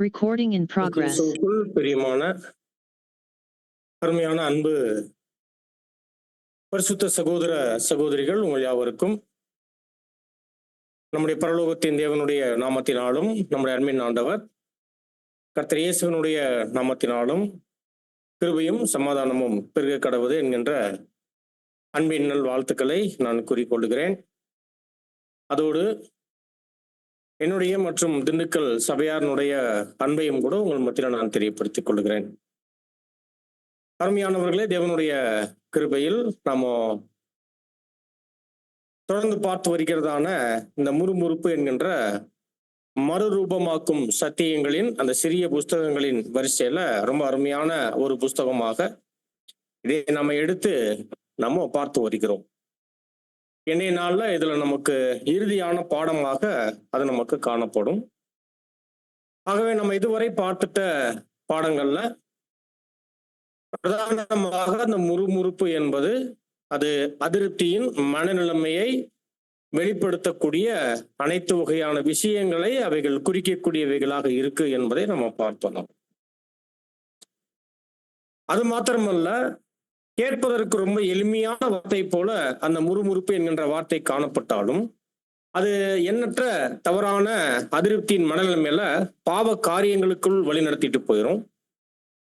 Recording in progress. கிறிஸ்துவுக்குள் பிரியமான அருமையான அன்பு பரிசுத்த சகோதர சகோதரிகள் உங்கள் யாவருக்கும் நம்முடைய பரலோகத்தின் தேவனுடைய நாமத்தினாலும் நம்முடைய அன்பின் ஆண்டவர் கர்த்தர் இயேசுவினுடைய நாமத்தினாலும் கிருபையும் சமாதானமும் பெருக கடவுது என்கின்ற அன்பின் நல் வாழ்த்துக்களை நான் கூறிக்கொள்கிறேன். அதோடு என்னுடைய மற்றும் திண்டுக்கல் சபையாரினுடைய அன்பையும் கூட உங்கள் மத்தியில் நான் தெரியப்படுத்திக் கொள்கிறேன். அருமையானவர்களே, தேவனுடைய கிருபையில் நாம தொடர்ந்து பார்த்து வருகிறதான இந்த முறுமுறுப்பு என்கின்ற மறுரூபமாக்கும் சத்தியங்களின் அந்த சிறிய புஸ்தகங்களின் வரிசையில ரொம்ப அருமையான ஒரு புஸ்தகமாக இதை நம்ம எடுத்து நம்ம பார்த்து வருகிறோம். இன்றைய நாள்ல இதுல நமக்கு இறுதியான பாடமாக அது நமக்கு காணப்படும். ஆகவே நம்ம இதுவரை பார்த்துட்ட பாடங்கள்ல பிரதானமாக அந்த முறுமுறுப்பு என்பது அது அதிருப்தியின் மனநிலைமையை வெளிப்படுத்தக்கூடிய அனைத்து வகையான விஷயங்களை அவைகள் குறிக்கக்கூடியவைகளாக இருக்கு என்பதை நம்ம பார்த்தோம். அது மாத்திரமல்ல, கேட்பதற்கு ரொம்ப எளிமையான வார்த்தை போல அந்த முறுமுறுப்பு என்கின்ற வார்த்தை காணப்பட்டாலும் அது எண்ணற்ற தவறான அதிருப்தியின் மனநிலைமையில பாவ காரியங்களுக்குள் வழி நடத்திட்டு போயிடும்.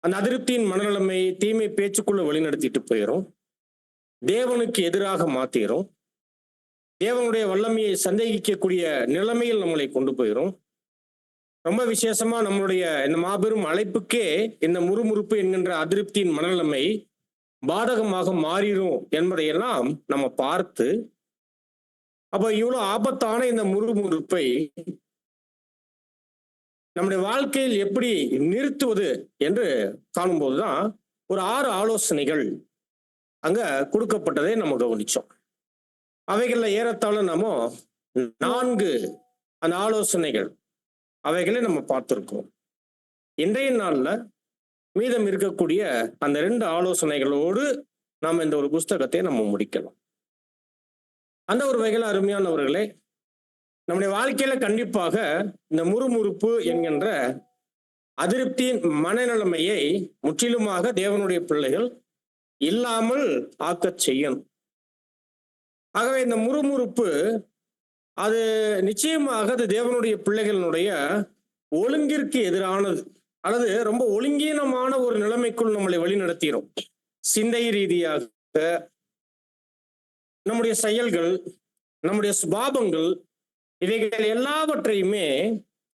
அந்த அதிருப்தியின் மனநிலைமை தீமை பேச்சுக்குள்ள வழி நடத்திட்டு போயிடும். தேவனுக்கு எதிராக மாத்திரும். தேவனுடைய வல்லமையை சந்தேகிக்கக்கூடிய நிலைமையில் நம்மளை கொண்டு போயிடும். ரொம்ப விசேஷமா நம்மளுடைய இந்த மாபெரும் அழைப்புக்கே இந்த முறுமுறுப்பு என்கின்ற அதிருப்தியின் மனநிலைமை பாதகமாக மாறிடும் என்பதையெல்லாம் நம்ம பார்த்து, அப்ப இவ்வளவு ஆபத்தான இந்த முறுமுறுப்பை நம்முடைய வாழ்க்கையில் எப்படி நிறுத்துவது என்று காணும்போதுதான் ஒரு 6 ஆலோசனைகள் அங்க கொடுக்கப்பட்டதை நம்ம கவனிச்சோம். அவைகள்ல ஏறத்தாழ நம்ம 4 அந்த ஆலோசனைகள் அவைகளை நம்ம பார்த்திருக்கோம். இன்றைய நாள்ல மீதம் இருக்கக்கூடிய அந்த 2 ஆலோசனைகளோடு நாம் இந்த ஒரு புஸ்தகத்தை நம்ம முடிக்கலாம். அந்த ஒரு வகையில் அருமையானவர்களே, நம்முடைய வாழ்க்கையில கண்டிப்பாக இந்த முறுமுறுப்பு என்கின்ற அதிருப்தியின் மனநிலைமையை முற்றிலுமாக தேவனுடைய பிள்ளைகள் இல்லாமல் ஆக்கச் செய்யணும். ஆகவே இந்த முறுமுறுப்பு அது நிச்சயமாக அது தேவனுடைய பிள்ளைகளினுடைய ஒழுங்கிற்கு எதிரானது, அல்லது ரொம்ப ஒழுங்கீனமான ஒரு நிலைமைக்குள் நம்மளை வழி நடத்திடும். சிந்தை ரீதியாக நம்முடைய செயல்கள், நம்முடைய சுபாவங்கள், இவைகள் எல்லாவற்றையுமே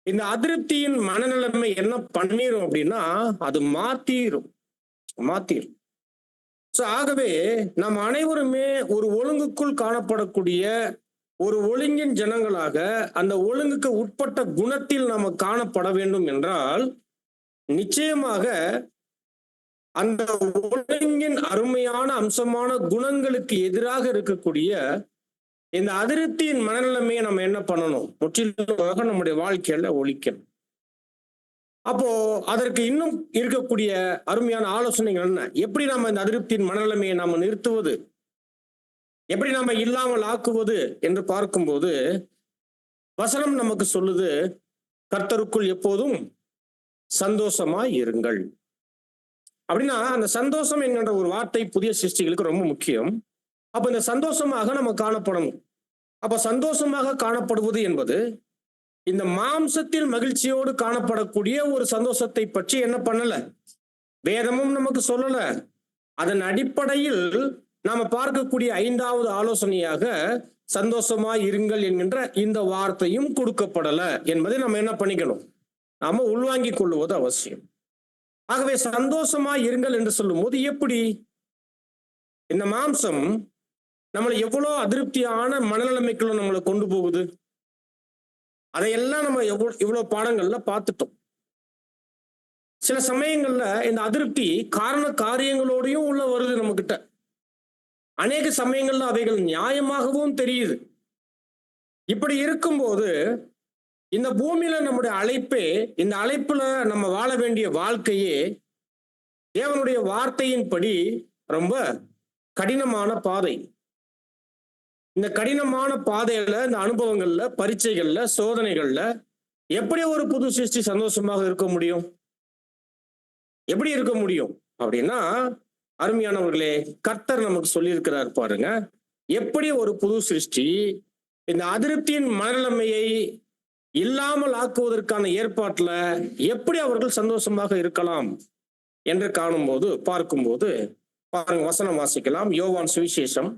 இந்த அதிருப்தியின் மனநிலைமை என்ன பண்ணிரும் அப்படின்னா அது மாத்திரும். ஆகவே நாம் அனைவருமே ஒரு ஒழுங்குக்குள் காணப்படக்கூடிய ஒரு ஒழுங்கின் ஜனங்களாக அந்த ஒழுங்குக்கு உட்பட்ட குணத்தில் நாம காணப்பட வேண்டும் என்றால் நிச்சயமாக அந்த ஒழுங்கின் அருமையான அம்சமான குணங்களுக்கு எதிராக இருக்கக்கூடிய இந்த அதிருப்தியின் மனநிலைமையை நம்ம என்ன பண்ணணும்? முற்றிலுமாக நம்முடைய வாழ்க்கையில ஒழிக்கணும். அப்போ அதற்கு இன்னும் இருக்கக்கூடிய அருமையான ஆலோசனைகள் என்ன? எப்படி நாம இந்த அதிருப்தியின் மனநிலைமையை நாம நிறுத்துவது, எப்படி நாம இல்லாமல் ஆக்குவது என்று பார்க்கும்போது வசனம் நமக்கு சொல்லுது, கர்த்தருக்குள் எப்போதும் சந்தோஷமாய் இருங்கள். அப்படின்னா அந்த சந்தோஷம் என்கின்ற ஒரு வார்த்தை புதிய சிருஷ்டிகளுக்கு ரொம்ப முக்கியம். அப்ப இந்த சந்தோஷமாக நம்ம காணப்படணும். அப்ப சந்தோஷமாக காணப்படுவது என்பது இந்த மாம்சத்தில் மகிழ்ச்சியோடு காணப்படக்கூடிய ஒரு சந்தோஷத்தை பற்றி என்ன பண்ணல, வேதமும் நமக்கு சொல்லல. அதன் அடிப்படையில் நாம பார்க்கக்கூடிய 5வது ஆலோசனையாக சந்தோஷமாய் இருங்கள் என்கின்ற இந்த வார்த்தையும் கொடுக்கப்படல என்பதை நம்ம என்ன பண்ணிக்கணும், நாம உள்வாங்கிக் கொள்வது அவசியம். ஆகவே சந்தோஷமாய் இருங்கள் என்று சொல்லும் போது எப்படி இந்த மாம்சம் நம்மளை எவ்வளவு அதிருப்தியான மனநிலைமைக்குள்ள நம்மளை கொண்டு போகுது, அதையெல்லாம் நம்ம இவ்வளவு பாடங்கள்ல பார்த்துட்டோம். சில சமயங்கள்ல இந்த அதிருப்தி காரண காரியங்களோடையும் உள்ள வருது நம்ம கிட்ட. அநேக சமயங்கள்ல அவைகள் நியாயமாகவும் தெரியுது. இப்படி இருக்கும்போது இந்த பூமியில நம்முடைய அழைப்பே, இந்த அழைப்புல நம்ம வாழ வேண்டிய வாழ்க்கையே தேவனுடைய வார்த்தையின்படி ரொம்ப கடினமான பாதை. இந்த கடினமான பாதையில, இந்த அனுபவங்கள்ல, பரீட்சைகள்ல, சோதனைகள்ல எப்படி ஒரு புது சிருஷ்டி சந்தோஷமாக இருக்க முடியும்? எப்படி இருக்க முடியும் அப்படின்னா, அருமையானவர்களே, கர்த்தர் நமக்கு சொல்லியிருக்கிறார் பாருங்க. எப்படி ஒரு புது சிருஷ்டி இந்த அதிருப்தியின் மனநிலைமையை இல்லாமல் ஆக்குவதற்கான ஏற்பாட்டுல எப்படி அவர்கள் சந்தோஷமாக இருக்கலாம் என்று பார்க்கும்போது பாருங்க, வசனம் வாசிக்கலாம். யோவான் சுவிசேஷம்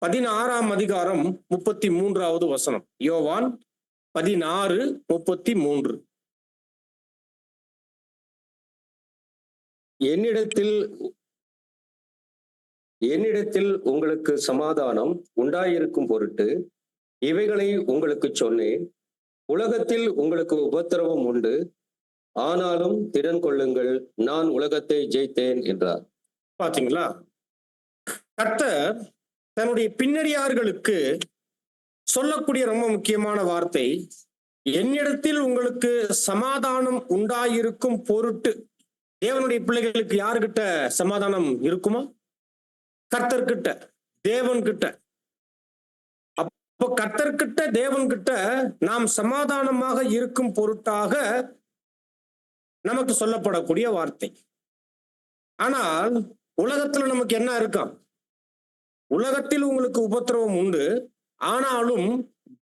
16ஆம் அதிகாரம் 33வது வசனம். யோவான் 16:33. என்னிடத்தில் உங்களுக்கு சமாதானம் உண்டாயிருக்கும் பொருட்டு இவைகளை உங்களுக்கு சொன்னேன். உலகத்தில் உங்களுக்கு உபத்திரவம் உண்டு, ஆனாலும் திடன் கொள்ளுங்கள், நான் உலகத்தை ஜெயித்தேன் என்றார். பாத்தீங்களா? கர்த்தர் தன்னுடைய பின்னடியார்களுக்கு சொல்லக்கூடிய ரொம்ப முக்கியமான வார்த்தை, என்னிடத்தில் உங்களுக்கு சமாதானம் உண்டாயிருக்கும் பொருட்டு. தேவனுடைய பிள்ளைகளுக்கு யாருகிட்ட சமாதானம் இருக்குமா? கர்த்தர்கிட்ட, தேவன் கிட்ட. அப்போ கர்த்தர்கிட்ட, தேவன் கிட்ட நாம் சமாதானமாக இருக்கும் பொருட்டாக நமக்கு சொல்லப்படக்கூடிய வார்த்தை. ஆனால் உலகத்துல நமக்கு என்ன இருக்காம்? உலகத்தில் உங்களுக்கு உபத்திரவம் உண்டு, ஆனாலும்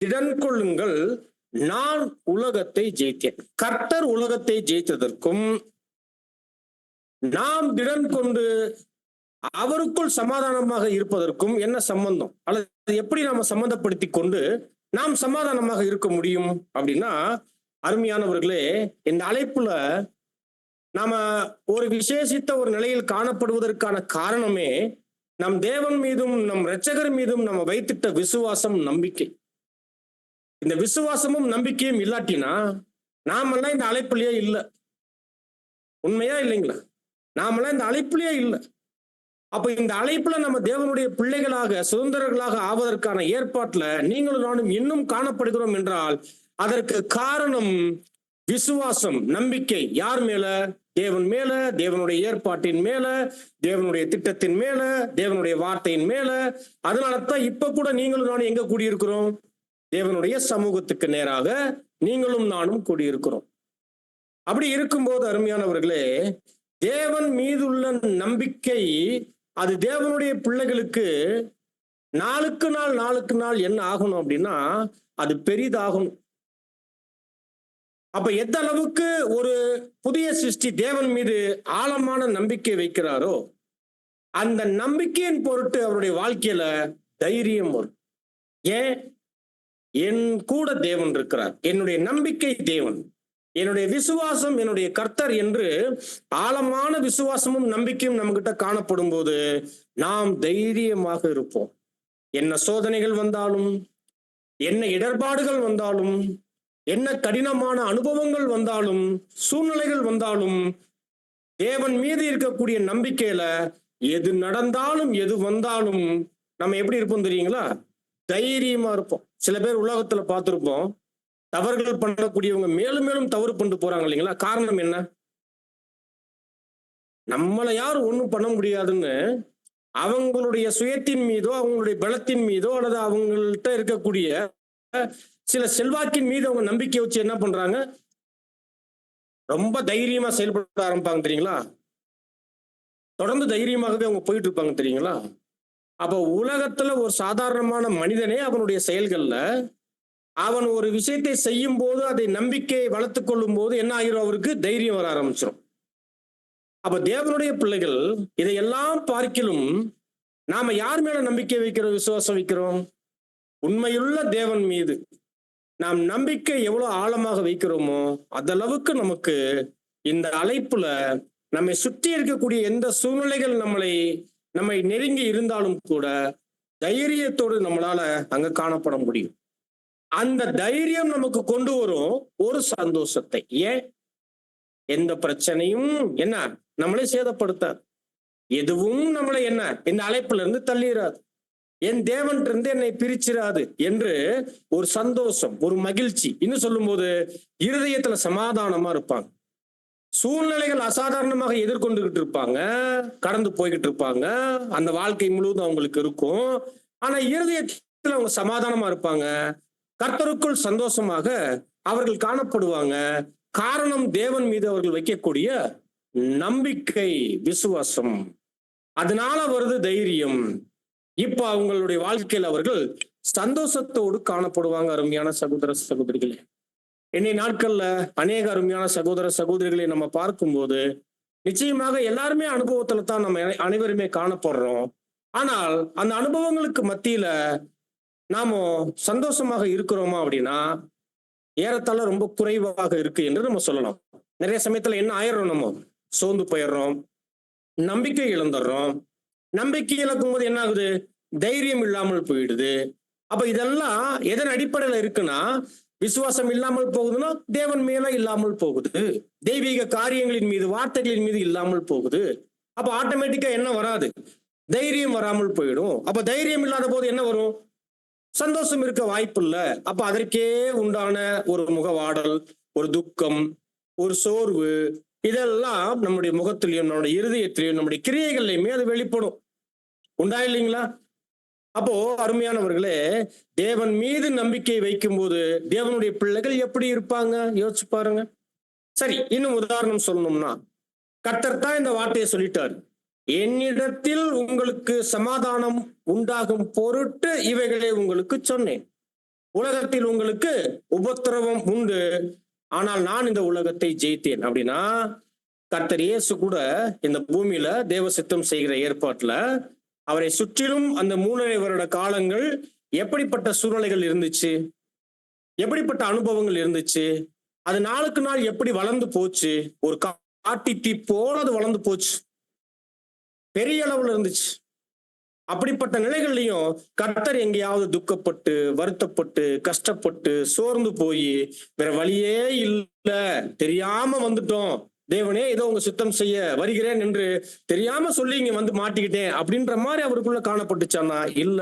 திடன் கொள்ளுங்கள், நான் உலகத்தை ஜெயித்தேன். கர்த்தர் உலகத்தை ஜெயித்ததற்கும் நாம் திடன் கொண்டு அவருக்குள் சமாதானமாக இருப்பதற்கும் என்ன சம்பந்தம்? அல்லது எப்படி நாம சம்பந்தப்படுத்தி கொண்டு நாம் சமாதானமாக இருக்க முடியும் அப்படின்னா, அருமையானவர்களே, இந்த அழைப்புல நாம ஒரு விசேஷித்த ஒரு நிலையில் காணப்படுவதற்கான காரணமே நம் தேவன் மீதும் நம் இரட்சகர் மீதும் நம்ம வைத்திட்ட விசுவாசம், நம்பிக்கை. இந்த விசுவாசமும் நம்பிக்கையும் இல்லாட்டினா நாமெல்லாம் இந்த அழைப்புலயே இல்லை. உண்மையா இல்லைங்களா? நாமெல்லாம் இந்த அழைப்புலயே இல்லை. அப்ப இந்த அழைப்புல நம்ம தேவனுடைய பிள்ளைகளாக, சுதந்திரர்களாக ஆவதற்கான ஏற்பாட்டுல நீங்களும் நானும் இன்னும் காணப்படுகிறோம் என்றால் அதற்கு காரணம் விசுவாசம், நம்பிக்கை. யார் மேல? தேவன் மேல, தேவனுடைய ஏற்பாட்டின் மேல, தேவனுடைய திட்டத்தின் மேல, தேவனுடைய வார்த்தையின் மேல. அதனாலதான் இப்ப கூட நீங்களும் நானும் எங்க கூடியிருக்கிறோம்? தேவனுடைய சமூகத்துக்கு நேராக நீங்களும் நானும் கூடியிருக்கிறோம். அப்படி இருக்கும்போது அருமையானவர்களே, தேவன் மீதுள்ள நம்பிக்கை அது தேவனுடைய பிள்ளைகளுக்கு நாளுக்கு நாள் என்ன ஆகணும் அப்படின்னா அது பெரிதாகணும். அப்ப எந்த அளவுக்கு ஒரு புதிய சிருஷ்டி தேவன் மீது ஆழமான நம்பிக்கை வைக்கிறாரோ அந்த நம்பிக்கையின் பொருட்டு அவருடைய வாழ்க்கையில தைரியம் வரும். ஏன்? என் கூட தேவன் இருக்கிறார், என்னுடைய நம்பிக்கை தேவன், என்னுடைய விசுவாசம் என்னுடைய கர்த்தர் என்று ஆழமான விசுவாசமும் நம்பிக்கையும் நம்ம கிட்ட காணப்படும் போது நாம் தைரியமாக இருப்போம். என்ன சோதனைகள் வந்தாலும், என்ன இடர்பாடுகள் வந்தாலும், என்ன கடினமான அனுபவங்கள் வந்தாலும், சூழ்நிலைகள் வந்தாலும், தேவன் மீது இருக்கக்கூடிய நம்பிக்கையில எது நடந்தாலும் எது வந்தாலும் நம்ம எப்படி இருப்போம் தெரியுங்களா? தைரியமா இருப்போம். சில பேர் உலகத்துல பார்த்திருப்போம், தவறுகள் பண்ணக்கூடியவங்க மேலும் மேலும் தவறு பண்ணிட்டு போறாங்க இல்லைங்களா? காரணம் என்ன? நம்மளை யாரும் ஒண்ணும் பண்ண முடியாதுன்னு அவங்களுடைய சுயத்தின் மீதோ, அவங்களுடைய பலத்தின் மீதோ, அல்லது அவங்கள்ட்ட இருக்கக்கூடிய சில செல்வாக்கின் மீது அவங்க நம்பிக்கை வச்சு என்ன பண்றாங்க? ரொம்ப தைரியமா செயல்பட ஆரம்பிப்பாங்க தெரியுங்களா? தொடர்ந்து தைரியமாகவே அவங்க போயிட்டு இருப்பாங்க தெரியுங்களா? அப்ப உலகத்துல ஒரு சாதாரணமான மனிதனே அவனுடைய செயல்கள்ல அவன் ஒரு விஷயத்தை செய்யும் போது அதை நம்பிக்கையை வளர்த்துக் கொள்ளும் போது என்ன ஆகிரும்? அவருக்கு தைரியம் வர ஆரம்பிச்சிடும். அப்ப தேவனுடைய பிள்ளைகள் இதையெல்லாம் பார்க்கிலும் நாம யார் மேல நம்பிக்கை வைக்கிறோம், விசுவாசம் வைக்கிறோம்? உண்மையுள்ள தேவன் மீது நாம் நம்பிக்கை எவ்வளவு ஆழமாக வைக்கிறோமோ அதளவுக்கு நமக்கு இந்த அழைப்புல நம்மை சுற்றி இருக்கக்கூடிய எந்த சூழ்நிலைகள் நம்மை நெருங்கி இருந்தாலும் கூட தைரியத்தோடு நம்மளால அங்க காணப்பட முடியும். அந்த தைரியம் நமக்கு கொண்டு வரும் ஒரு சந்தோஷத்தை. ஏன்? எந்த பிரச்சனையும் என்ன நம்மளை சேதப்படுத்தாது, எதுவும் நம்மளை என்ன இந்த அழைப்புல இருந்து தள்ளிடாது, என் தேவன் இருந்து என்னை பிரிச்சிடாது என்று ஒரு சந்தோஷம், ஒரு மகிழ்ச்சி. இன்னும் சொல்லும் போது இருதயத்துல சமாதானமா இருப்பாங்க. சூழ்நிலைகள் அசாதாரணமாக எதிர்கொண்டுகிட்டு இருப்பாங்க, கடந்து போய்கிட்டு இருப்பாங்க, அந்த வாழ்க்கை முழுவதும் அவங்களுக்கு இருக்கும். ஆனா இருதயத்துல அவங்க சமாதானமா இருப்பாங்க, கர்த்தருக்குள் சந்தோஷமாக அவர்கள் காணப்படுவாங்க. காரணம் தேவன் மீது அவர்கள் வைக்கக்கூடிய நம்பிக்கை, விசுவாசம். அதனால வருது தைரியம். இப்ப அவங்களுடைய வாழ்க்கையில் அவர்கள் சந்தோஷத்தோடு காணப்படுவாங்க. அருமையான சகோதர சகோதரிகளே, இன்னை நாட்கள்ல அநேக அருமையான சகோதர சகோதரிகளை நம்ம பார்க்கும்போது நிச்சயமாக எல்லாருமே அனுபவத்துல தான் நம்ம அனைவருமே காணப்படுறோம். ஆனால் அந்த அனுபவங்களுக்கு மத்தியில நாம சந்தோஷமாக இருக்கிறோமா அப்படின்னா ஏறத்தாழ ரொம்ப குறைவாக இருக்கு என்று நம்ம சொல்லலாம். நிறைய சமயத்துல என்ன ஆயிடுறோம், நம்ம சோர்ந்து போயிடுறோம், நம்பிக்கை இழந்துடுறோம். நம்பிக்கை இழக்கும் போது என்ன ஆகுது, தைரியம் இல்லாமல் போயிடுது. அப்ப இதெல்லாம் எதன் அடிப்படையில இருக்குன்னா, விசுவாசம் இல்லாமல் போகுதுன்னா தேவன் மேல இல்லாமல் போகுது, தெய்வீக காரியங்களின் மீது, வார்த்தைகளின் மீது இல்லாமல் போகுது. அப்ப ஆட்டோமேட்டிக்கா என்ன வராது, தைரியம் வராமல் போயிடும். அப்ப தைரியம் இல்லாத போது என்ன வரும், சந்தோஷம் இருக்க வாய்ப்பு இல்ல. அப்ப அதற்கே உண்டான ஒரு முகவாடல், ஒரு துக்கம், ஒரு சோர்வு, இதெல்லாம் நம்முடைய முகத்திலையும் நம்முடைய இருதயத்திலையும் நம்முடைய கிரியைகள்லையுமே அது வெளிப்படும். உண்டா இல்லைங்களா? அப்போ அருமையானவர்களே, தேவன் மீது நம்பிக்கை வைக்கும் போது தேவனுடைய பிள்ளைகள் எப்படி இருப்பாங்க யோசிச்சு பாருங்க. சரி, இன்னும் உதாரணம் சொல்லணும்னா, கர்த்தர் தான் இந்த வார்த்தையை சொல்லிட்டாரு, என்னிடத்தில் உங்களுக்கு சமாதானம் உண்டாகும் பொருட்டு இவைகளை உங்களுக்கு சொன்னேன். உலகத்தில் உங்களுக்கு உபத்திரவம் உண்டு, ஆனால் நான் இந்த உலகத்தை ஜெயித்தேன். அப்படின்னா கர்த்தர் இயேசு கூட இந்த பூமியில தேவ சித்தம் செய்கிற ஏற்பாட்டுல அவரை சுற்றிலும் அந்த 3.5 வருட காலங்கள் எப்படிப்பட்ட சூழ்நிலைகள் இருந்துச்சு, எப்படிப்பட்ட அனுபவங்கள் இருந்துச்சு, அது நாளுக்கு நாள் எப்படி வளர்ந்து போச்சு, ஒரு காட்டி தீ போல அது வளர்ந்து போச்சு, பெரிய அளவுல இருந்துச்சு. அப்படிப்பட்ட நிலைகள்லையும் கர்த்தர் எங்கேயாவது துக்கப்பட்டு, வருத்தப்பட்டு, கஷ்டப்பட்டு, சோர்ந்து போய் வேற வழியே இல்ல, தெரியாம வந்துட்டோம், தேவனே ஏதோ உங்க சுத்தம் செய்ய வருகிறேன் என்று தெரியாம சொல்லி இங்க வந்து மாட்டிக்கிட்டேன் அப்படின்ற மாதிரி அவருக்குள்ள காணப்பட்டுச்சானா? இல்ல.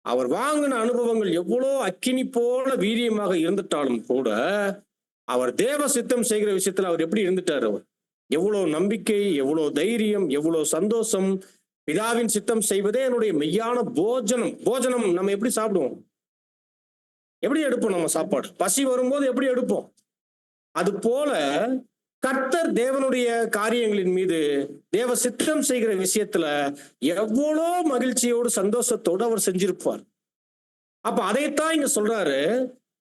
அவர் வாங்கின அனுபவங்கள் எவ்வளோ அக்கினி போல வீரியமாக இருந்துட்டாலும் கூட அவர் தேவ சித்தம் செய்கிற விஷயத்துல அவர் எப்படி இருந்துட்டாரு, அவர் எவ்வளவு நம்பிக்கை, எவ்வளவு தைரியம், எவ்வளவு சந்தோஷம். பிதாவின் சித்தம் செய்வதே என்னுடைய மெய்யான போஜனம். போஜனம் நம்ம எப்படி சாப்பிடுவோம், எப்படி எடுப்போம், நம்ம சாப்பாடு பசி வரும்போது எப்படி எடுப்போம், அது போல கர்த்தர் தேவனுடைய காரியங்களின் மீது, தேவ சித்தம் செய்கிற விஷயத்துல எவ்வளோ மகிழ்ச்சியோடு சந்தோஷத்தோடு அவர் செஞ்சிருப்பார். அப்ப அதைத்தான் இங்க சொல்றாரு,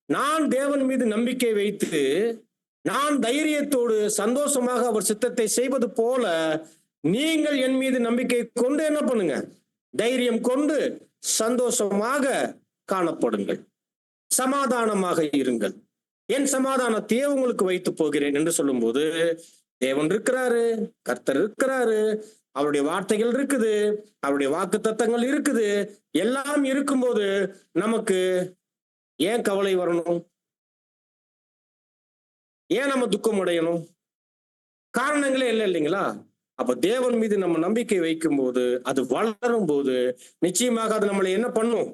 நான் தேவன் மீது நம்பிக்கை வைத்து நான் தைரியத்தோடு சந்தோஷமாக அவர் சித்தத்தை செய்வது போல நீங்கள் என் மீது நம்பிக்கை கொண்டு என்ன பண்ணுங்க, தைரியம் கொண்டு சந்தோஷமாக காணப்படுங்கள், சமாதானமாக இருங்கள், என் சமாதானத்தையே உங்களுக்கு வைத்து போகிறேன் என்று சொல்லும்போது தேவன் இருக்கிறாரு, கர்த்தர் இருக்கிறாரு, அவருடைய வார்த்தைகள் இருக்குது, அவருடைய வாக்கு தத்தங்கள் இருக்குது. எல்லாம் இருக்கும்போது நமக்கு ஏன் கவலை வரணும், ஏன் நம்ம துக்கம் அடையணும்? காரணங்களே இல்லை இல்லைங்களா? அப்ப தேவன் மீது நம்ம நம்பிக்கை வைக்கும் போது, அது வளரும் போது நிச்சயமாக அது நம்மளை என்ன பண்ணும்,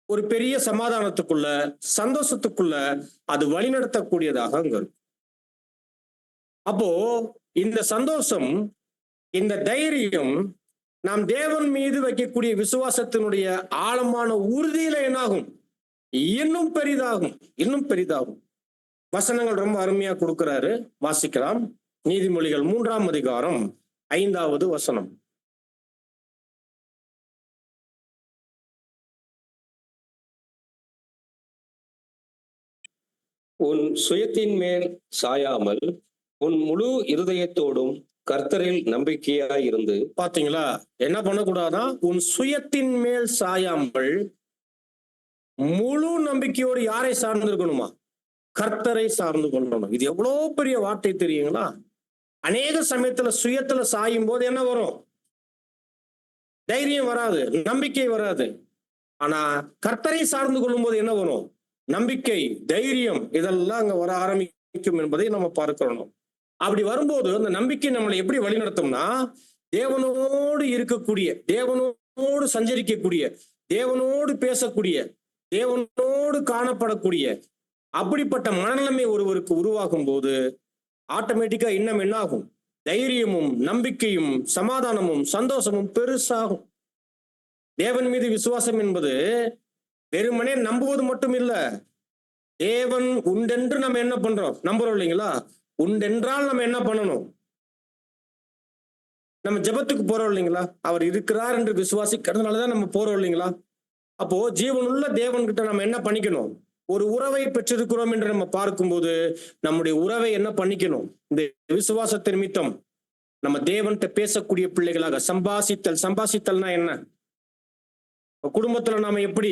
ஒரு பெரிய சமாதானத்துக்குள்ள, சந்தோஷத்துக்குள்ள அது வழிநடத்தக்கூடியதாக அங்க இருக்கும். அப்போ இந்த சந்தோஷம், இந்த தைரியம் நாம் தேவன் மீது வைக்கக்கூடிய விசுவாசத்தினுடைய ஆழமான உறுதியில என்னாகும், இன்னும் பெரிதாகும், இன்னும் பெரிதாகும். வசனங்கள் ரொம்ப அருமையா கொடுக்கிறாரு, வாசிக்கலாம். நீதிமொழிகள் 3ஆம் அதிகாரம் 5வது வசனம். உன் சுயத்தின் மேல் சாயாமல் உன் முழு இருதயத்தோடும் கர்த்தரில் நம்பிக்கையாய் இருந்து. பாத்தீங்களா, என்ன பண்ணக்கூடாதான், உன் சுயத்தின் மேல் சாயாமல் முழு நம்பிக்கையோடு யாரை சார்ந்து இருக்கணுமா, கர்த்தரை சார்ந்து கொள்ளணும். இது எவ்வளவு பெரிய வார்த்தை தெரியுங்களா? அநேக சமயத்துல சுயத்துல சாயும் போது என்ன வரும், தைரியம் வராது, நம்பிக்கை வராது. ஆனா கர்த்தரை சார்ந்து கொள்ளும் போது என்ன வரும், நம்பிக்கை, தைரியம், இதெல்லாம் அங்க வர ஆரம்பிக்கும் என்பதை நம்ம பார்க்கிறோம். அப்படி வரும்போது அந்த நம்பிக்கை நம்மளை எப்படி வழிநடத்தும்னா, தேவனோடு இருக்கக்கூடிய, தேவனோடு சஞ்சரிக்கக்கூடிய, தேவனோடு பேசக்கூடிய, தேவனோடு காணப்படக்கூடிய அப்படிப்பட்ட மனநிலைமை ஒருவருக்கு உருவாகும் போது ஆட்டோமேட்டிக்கா இன்னும் என்ன ஆகும், தைரியமும் நம்பிக்கையும் சமாதானமும் சந்தோஷமும் பெருசாகும். தேவன் மீது விசுவாசம் என்பது வெறுமனே நம்புவது மட்டும் இல்ல, தேவன் உண்டென்று நம்ம என்ன பண்றோம்? நம்புறோம் இல்லைங்களா? உண்டென்றால் நம்ம என்ன பண்ணணும்? நம்ம ஜெபத்துக்கு போறோம் இல்லைங்களா? அவர் இருக்கிறார் என்று விசுவாசிக்கிறதுனாலதான் நம்ம போறோம் இல்லைங்களா? அப்போ ஜீவனுள்ள தேவன் கிட்ட நம்ம என்ன பண்ணிக்கணும்? ஒரு உறவை பெற்றிருக்கிறோம் என்று நம்ம பார்க்கும்போது நம்முடைய உறவை என்ன பண்ணிக்கணும்? இந்த விசுவாசத்தின் நிமித்தம் நம்ம தேவன்கிட்ட பேசக்கூடிய பிள்ளைகளாக சம்பாசித்தல்னா என்ன? குடும்பத்துல நாம எப்படி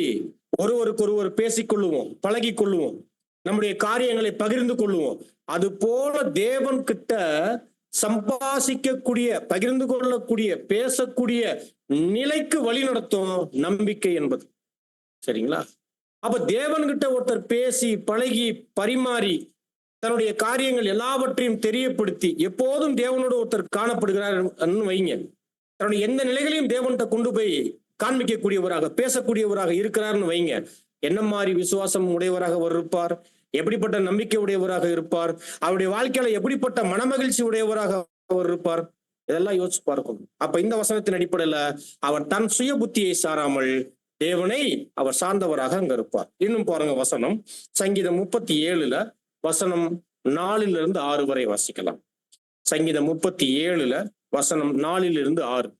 ஒருவருக்கு ஒருவர் பேசிக்கொள்ளுவோம், பழகி கொள்ளுவோம், நம்முடைய காரியங்களை பகிர்ந்து கொள்ளுவோம். அது போல தேவன் கிட்ட சம்பாசிக்கக்கூடிய, பகிர்ந்து கொள்ளக்கூடிய, பேசக்கூடிய நிலைக்கு வழி நடத்தும் நம்பிக்கை என்பது. சரிங்களா? அப்ப தேவன்கிட்ட ஒருத்தர் பேசி பழகி பரிமாறி தன்னுடைய காரியங்கள் எல்லாவற்றையும் தெரியப்படுத்தி எப்போதும் தேவனோடு ஒருத்தர் காணப்படுகிறார் வைங்க. தன்னுடைய எந்த நிலைகளையும் தேவன்கிட்ட கொண்டு போய் காண்பிக்கக்கூடியவராக பேசக்கூடியவராக இருக்கிறார்னு வைங்க. என்ன மாதிரி விசுவாசம் உடையவராக அவர் இருப்பார்? எப்படிப்பட்ட நம்பிக்கை உடையவராக இருப்பார்? அவருடைய வாழ்க்கையில எப்படிப்பட்ட மனமகிழ்ச்சி உடையவராக அவர் இருப்பார்? இதெல்லாம் யோசிச்சு பார்க்கணும். அப்ப இந்த வசனத்தின் அடிப்படையில அவர் தன் சுய புத்தியை சாராமல் தேவனை அவர் சார்ந்தவராக அங்க இருப்பார். இன்னும் பாருங்க வசனம், சங்கீதம் 37 வசனம் 4 6 வரை வாசிக்கலாம். சங்கீதம் 37 வசனம் 4 6.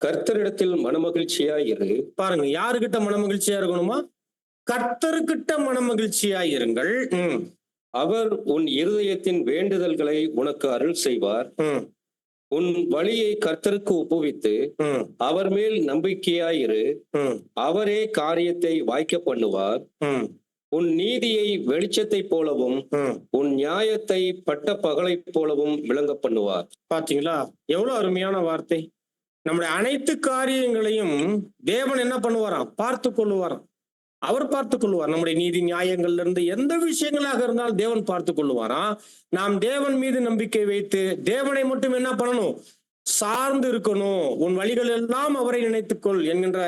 கர்த்தரிடத்தில் மனமகிழ்ச்சியாய் இரு. பாருங்க, யாருகிட்ட மனமகிழ்ச்சியா இருக்கணுமா? கர்த்தர்கிட்ட மனமகிழ்ச்சியாய் இருங்கள். அவர் உன் இருதயத்தின் வேண்டுதல்களை உனக்கு அருள் செய்வார். உன் வழியை கர்த்தருக்கு ஒப்புவித்து அவர் மேல் நம்பிக்கையாயிரு. அவரே காரியத்தை வாய்க்க பண்ணுவார். உன் நீதியை வெளிச்சத்தை போலவும் உன் நியாயத்தை பட்ட பகலை போலவும் விளங்க பண்ணுவார். பாத்தீங்களா? எவ்வளவு அருமையான வார்த்தை. நம்முடைய அனைத்து காரியங்களையும் தேவன் என்ன பண்ணுவாராம்? பார்த்து கொள்ளுவாராம். அவர் பார்த்து கொள்வார். நம்முடைய நீதி நியாயங்கள்ல இருந்து எந்த விஷயங்களாக இருந்தாலும் தேவன் பார்த்து கொள்ளுவாராம். நாம் தேவன் மீது நம்பிக்கை வைத்து தேவனை மட்டும் என்ன பண்ணணும்? சார்ந்து இருக்கணும். உன் வழிகள் எல்லாம் அவரை நினைத்துக்கொள் என்கின்ற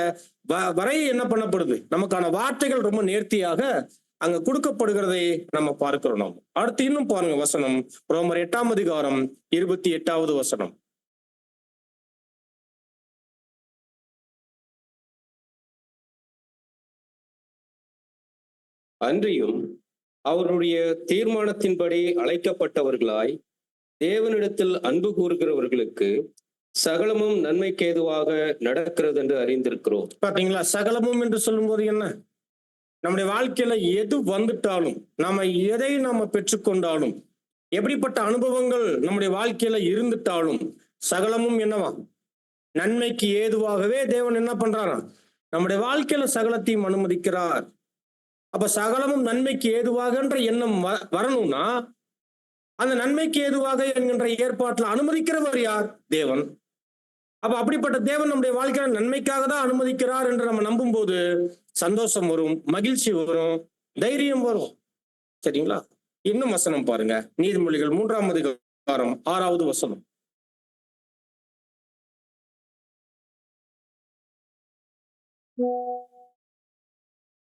வரை என்ன பண்ணப்படுது? நமக்கான வார்த்தைகள் ரொம்ப நேர்த்தியாக அங்க கொடுக்கப்படுகிறதை நம்ம பார்க்கிறோம். அடுத்து இன்னும் பாருங்க வசனம், ரோமர் 8ஆம் அதிகாரம் 28வது வசனம். அன்றியும் அவருடைய தீர்மானத்தின்படி அழைக்கப்பட்டவர்களாய் தேவனிடத்தில் அன்பு கூறுகிறவர்களுக்கு சகலமும் நன்மைக்கு ஏதுவாக நடக்கிறது என்று அறிந்திருக்கிறோம். பாத்தீங்களா? சகலமும் என்று சொல்லும் போது என்ன? நம்முடைய வாழ்க்கையில எது வந்துட்டாலும், நாம எதை நாம பெற்றுக்கொண்டாலும், எப்படிப்பட்ட அனுபவங்கள் நம்முடைய வாழ்க்கையில இருந்துட்டாலும் சகலமும் என்னவா? நன்மைக்கு ஏதுவாகவே தேவன் என்ன பண்றாராம்? நம்முடைய வாழ்க்கையில சகலத்தையும் அனுமதிக்கிறார். அப்ப சகலமும் நன்மைக்கு ஏதுவாகன்ற எண்ணம் வரணும்னா அந்த நன்மைக்கு ஏதுவாக என்கின்ற ஏற்பாட்டில் அனுமதிக்கிறவர் யார்? தேவன். அப்ப அப்படிப்பட்ட தேவன் நம்முடைய வாழ்க்கையில நன்மைக்காக தான் அனுமதிக்கிறார் என்று நம்ம நம்பும் போது சந்தோஷம் வரும், மகிழ்ச்சி வரும், தைரியம் வரும். சரிங்களா? இன்னும் வசனம் பாருங்க, நீதிமொழிகள் 3ஆம் அதிகாரம் 6வது வசனம்.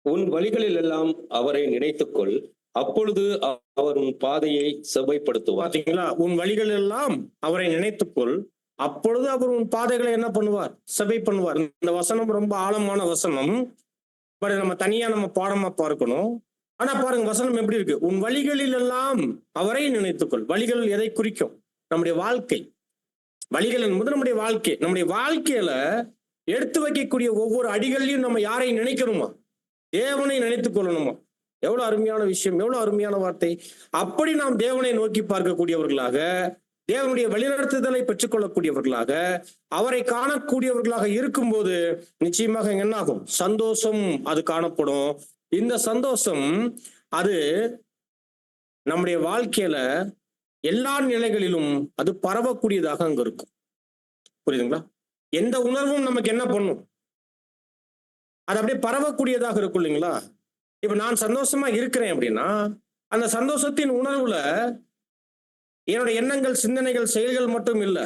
உன் வழிகளில் எல்லாம் அவரை நினைத்துக்கொள், அப்பொழுது அவர் உன் பாதையை செவ்வாய்ப்படுத்துவார். பாத்தீங்களா? உன் வழிகள் எல்லாம் அவரை நினைத்துக்கொள், அப்பொழுது அவர் உன் பாதைகளை என்ன பண்ணுவார்? செவ்வை பண்ணுவார். இந்த வசனம் ரொம்ப ஆழமான வசனம். பட் நம்ம தனியா நம்ம பாடமா பார்க்கணும். ஆனா பாருங்க வசனம் எப்படி இருக்கு? உன் வழிகளில் எல்லாம் அவரை நினைத்துக்கொள். வழிகள் எதை குறிக்கும்? நம்முடைய வாழ்க்கை. வழிகள் என்பது நம்முடைய வாழ்க்கை. நம்முடைய வாழ்க்கையில எடுத்து வைக்கக்கூடிய ஒவ்வொரு அடிகளையும் நம்ம யாரை நினைக்கணுமா? தேவனை நினைத்துக் கொள்ளணுமா? எவ்வளவு அருமையான விஷயம், எவ்வளவு அருமையான வார்த்தை. அப்படி நாம் தேவனை நோக்கி பார்க்கக்கூடியவர்களாக, தேவனுடைய வழிநடத்துதலை பெற்றுக்கொள்ளக்கூடியவர்களாக, அவரை காணக்கூடியவர்களாக இருக்கும்போது நிச்சயமாக என்ன ஆகும்? சந்தோஷம் அது காணப்படும். இந்த சந்தோஷம் அது நம்முடைய வாழ்க்கையில எல்லா நிலைகளிலும் அது பரவக்கூடியதாக அங்க இருக்கும். புரியுதுங்களா? எந்த உணர்வும் நமக்கு என்ன பண்ணும்? அது அப்படியே பரவக்கூடியதாக இருக்கும் இல்லைங்களா? இப்ப நான் சந்தோஷமா இருக்கிறேன் அப்படின்னா அந்த சந்தோஷத்தின் உணர்வுல என்னோட எண்ணங்கள், சிந்தனைகள், செயல்கள் மட்டும் இல்ல,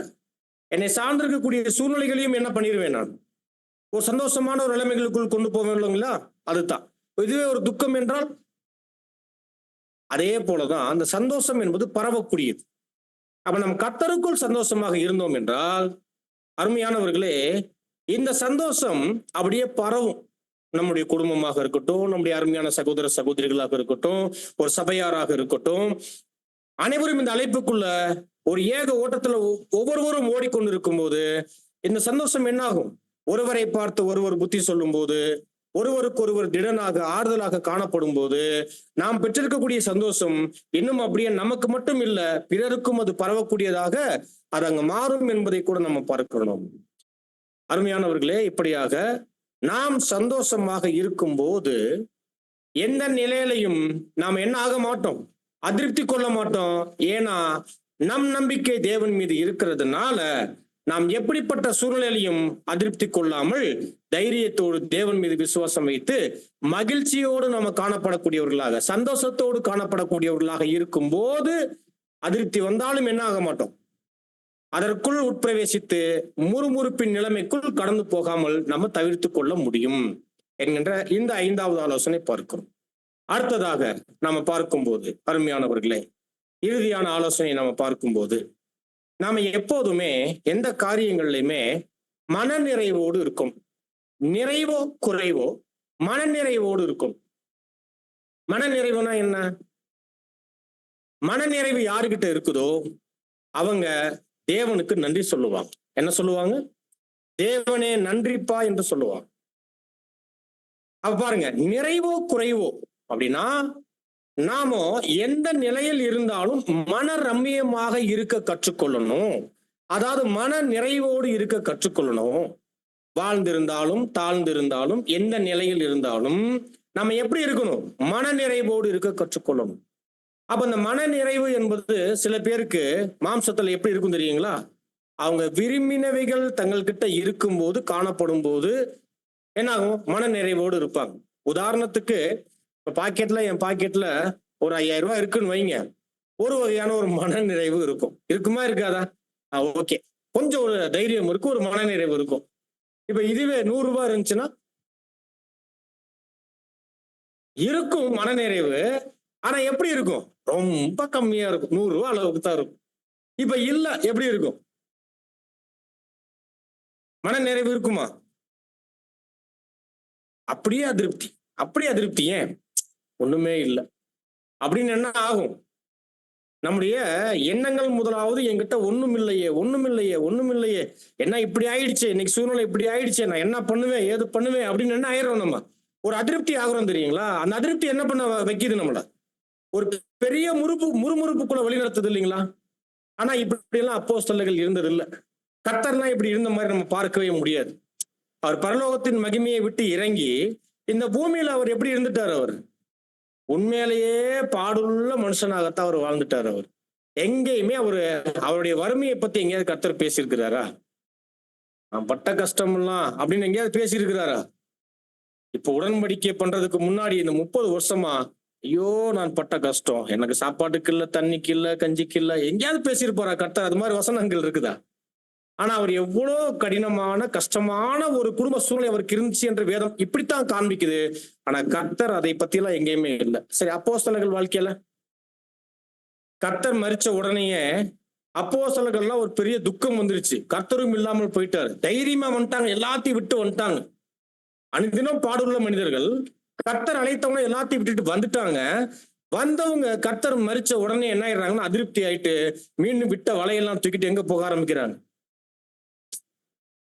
என்னை சார்ந்திருக்கக்கூடிய சூழ்நிலைகளையும் என்ன பண்ணிடுவேன்? நான் ஒரு சந்தோஷமான ஒரு நிலைமைகளுக்குள் கொண்டு போவேன் இல்லைங்களா? அதுதான். இதுவே ஒரு துக்கம் என்றால் அதே போலதான் அந்த சந்தோஷம் என்பது பரவக்கூடியது. அப்ப நம்ம கர்த்தருக்குள் சந்தோஷமாக இருந்தோம் என்றால், அருமையானவர்களே, இந்த சந்தோஷம் அப்படியே பரவும். நம்முடைய குடும்பமாக இருக்கட்டும், நம்முடைய அருமையான சகோதர சகோதரிகளாக இருக்கட்டும், ஒரு சபையாராக இருக்கட்டும், அனைவரும் இந்த அழைப்புக்குள்ள ஒரு ஏக ஓட்டத்துல ஒவ்வொருவரும் ஓடிக்கொண்டிருக்கும் போது இந்த சந்தோஷம் என்ன ஆகும்? ஒருவரை பார்த்து ஒருவர் புத்தி சொல்லும் போது, ஒருவருக்கு ஒருவர் திடனாக ஆறுதலாக காணப்படும் போது, நாம் பெற்றிருக்கக்கூடிய சந்தோஷம் இன்னும் அப்படியே நமக்கு மட்டும் இல்ல, பிறருக்கும் அது பரவக்கூடியதாக அது அங்க மாறும் என்பதை கூட நம்ம பார்க்கணும். அருமையானவர்களே, இப்படியாக நாம் சந்தோஷமாக இருக்கும் போது எந்த நிலையிலையும் நாம் என்ன ஆக மாட்டோம்? அதிருப்தி கொள்ள மாட்டோம். ஏன்னா நம் நம்பிக்கை தேவன் மீது இருக்கிறதுனால நாம் எப்படிப்பட்ட சூழ்நிலையும் அதிருப்தி கொள்ளாமல் தைரியத்தோடு தேவன் மீது விசுவாசம் வைத்து மகிழ்ச்சியோடு நம்ம காணப்படக்கூடியவர்களாக, சந்தோஷத்தோடு காணப்படக்கூடியவர்களாக இருக்கும் போது அதிருப்தி வந்தாலும் என்ன ஆக மாட்டோம்? அதற்குள் உட்பிரவேசித்து முறுமுறுப்பின் நிலைமைக்குள் கடந்து போகாமல் நம்ம தவிர்த்து கொள்ள முடியும் என்கின்ற இந்த 5வது ஆலோசனை பார்க்கிறோம். அடுத்ததாக நாம பார்க்கும்போது, அருமையானவர்களே, இறுதியான ஆலோசனை நாம பார்க்கும்போது, நாம எப்போதுமே எந்த காரியங்கள்லையுமே மனநிறைவோடு இருக்கும். நிறைவோ குறைவோ மனநிறைவோடு இருக்கும். மனநிறைவுனா என்ன? மனநிறைவு யாருகிட்ட இருக்குதோ அவங்க தேவனுக்கு நன்றி சொல்லுவாங்க. என்ன சொல்லுவாங்க? தேவனே நன்றிப்பா என்று சொல்லுவாங்க. அப்ப பாருங்க, நிறைவோ குறைவோ அப்படின்னா நாம எந்த நிலையில் இருந்தாலும் மன ரம்மியமாக இருக்க கற்றுக்கொள்ளணும். அதாவது மன நிறைவோடு இருக்க கற்றுக்கொள்ளணும். வாழ்ந்திருந்தாலும் தாழ்ந்திருந்தாலும் எந்த நிலையில் இருந்தாலும் நம்ம எப்படி இருக்கணும்? மன நிறைவோடு இருக்க கற்றுக்கொள்ளணும். அப்ப இந்த மன நிறைவு என்பது சில பேருக்கு மாம்சத்துல எப்படி இருக்கும் தெரியுங்களா? அவங்க விரும்பினவைகள் தங்கள்கிட்ட இருக்கும்போது, காணப்படும் போது என்ன ஆகும்? மன நிறைவோடு இருப்பாங்க. உதாரணத்துக்கு என் பாக்கெட்ல ஒரு 5000 ரூபாய் இருக்குன்னு வைங்க, ஒரு வகையான ஒரு மன நிறைவு இருக்கும். இருக்குமா இருக்காதா? ஓகே, கொஞ்சம் ஒரு தைரியம் இருக்கும், ஒரு மன நிறைவு இருக்கும். இப்ப இதுவே 100 ரூபாய் இருந்துச்சுன்னா இருக்கும் மன நிறைவு. ஆனா எப்படி இருக்கும்? ரொம்ப கம்மியா இருக்கும். 100 ரூபாய் அளவுக்கு தான் இருக்கும். இப்ப இல்ல, எப்படி இருக்கும்? மன நிறைவு இருக்குமா? அப்படியே அதிருப்தி. அப்படியே அதிருப்தி. ஏன்? ஒண்ணுமே இல்லை அப்படின்னு என்ன ஆகும்? நம்முடைய எண்ணங்கள் முதலாவது என்கிட்ட ஒண்ணும் இல்லையே, ஒண்ணும் இல்லையே, ஒண்ணும் இல்லையே, என்ன இப்படி ஆயிடுச்சு, இன்னைக்கு சூழ்நிலை இப்படி ஆயிடுச்சு, நான் என்ன பண்ணுவேன், ஏது பண்ணுவேன் அப்படின்னு என்ன ஆயிரும்? நம்ம ஒரு அதிருப்தி ஆகிறோம் தெரியுங்களா? அந்த அதிருப்தி என்ன பண்ண வைக்குது? நம்மள ஒரு பெரிய முறுமுறுப்புக்குள்ள வழி நடத்துது இல்லைங்களா? ஆனா இப்படி எல்லாம் அப்போஸ்தலர்கள் இருந்தது இல்ல. கர்த்தர்லாம் இப்படி இருந்த மாதிரி நம்ம பார்க்கவே முடியாது. அவர் பரலோகத்தின் மகிமையை விட்டு இறங்கி இந்த பூமியில அவர் எப்படி இருந்துட்டார்? அவர் உண்மையிலேயே பாடுள்ள மனுஷனாகத்தான் அவர் வாழ்ந்துட்டார். அவர் எங்கேயுமே அவருடைய வறுமையை பத்தி எங்கேயாவது கர்த்தர் பேசியிருக்கிறாரா? நான் பட்ட கஷ்டம் எல்லாம் அப்படின்னு எங்கேயாவது பேசியிருக்கிறாரா? இப்ப உடன்படிக்கை பண்றதுக்கு முன்னாடி இந்த 30 வருஷமா, ஐயோ நான் பட்ட கஷ்டம், எனக்கு சாப்பாட்டுக்கு இல்ல, தண்ணிக்கு இல்ல, கஞ்சிக்கு இல்ல, எங்கேயாவது பேசியிருப்பாரா கர்த்தர்? அது மாதிரி வசனங்கள் இருக்குதா? ஆனா அவர் எவ்வளவு கடினமான கஷ்டமான ஒரு குடும்ப சூழ்நிலை அவருக்கு இருந்துச்சு என்று வேதம் இப்படித்தான் காண்பிக்குது. ஆனா கர்த்தர் அதை பத்தி எல்லாம் எங்கேயுமே இல்லை. சரி, அப்போஸ்தலர்கள் வாழ்க்கையில கர்த்தர் மரிச்ச உடனேயே அப்போஸ்தலர்கள்லாம் ஒரு பெரிய துக்கம் வந்துருச்சு. கர்த்தரும் இல்லாமல் போயிட்டாரு. தைரியமா வந்துட்டாங்க, எல்லாத்தையும் விட்டு வந்துட்டாங்க. அனுதினம் பாடுள்ள மனிதர்கள் கர்த்தர் அழைத்தவங்க எல்லாத்தையும் விட்டுட்டு வந்துட்டாங்க. வந்தவங்க கர்த்தர் மரிச்ச உடனே என்ன ஆயிடுறாங்கன்னா அதிருப்தி ஆயிட்டு மீண்டும் விட்ட வலையெல்லாம் தூக்கிட்டு எங்க போக ஆரம்பிக்கிறாங்க?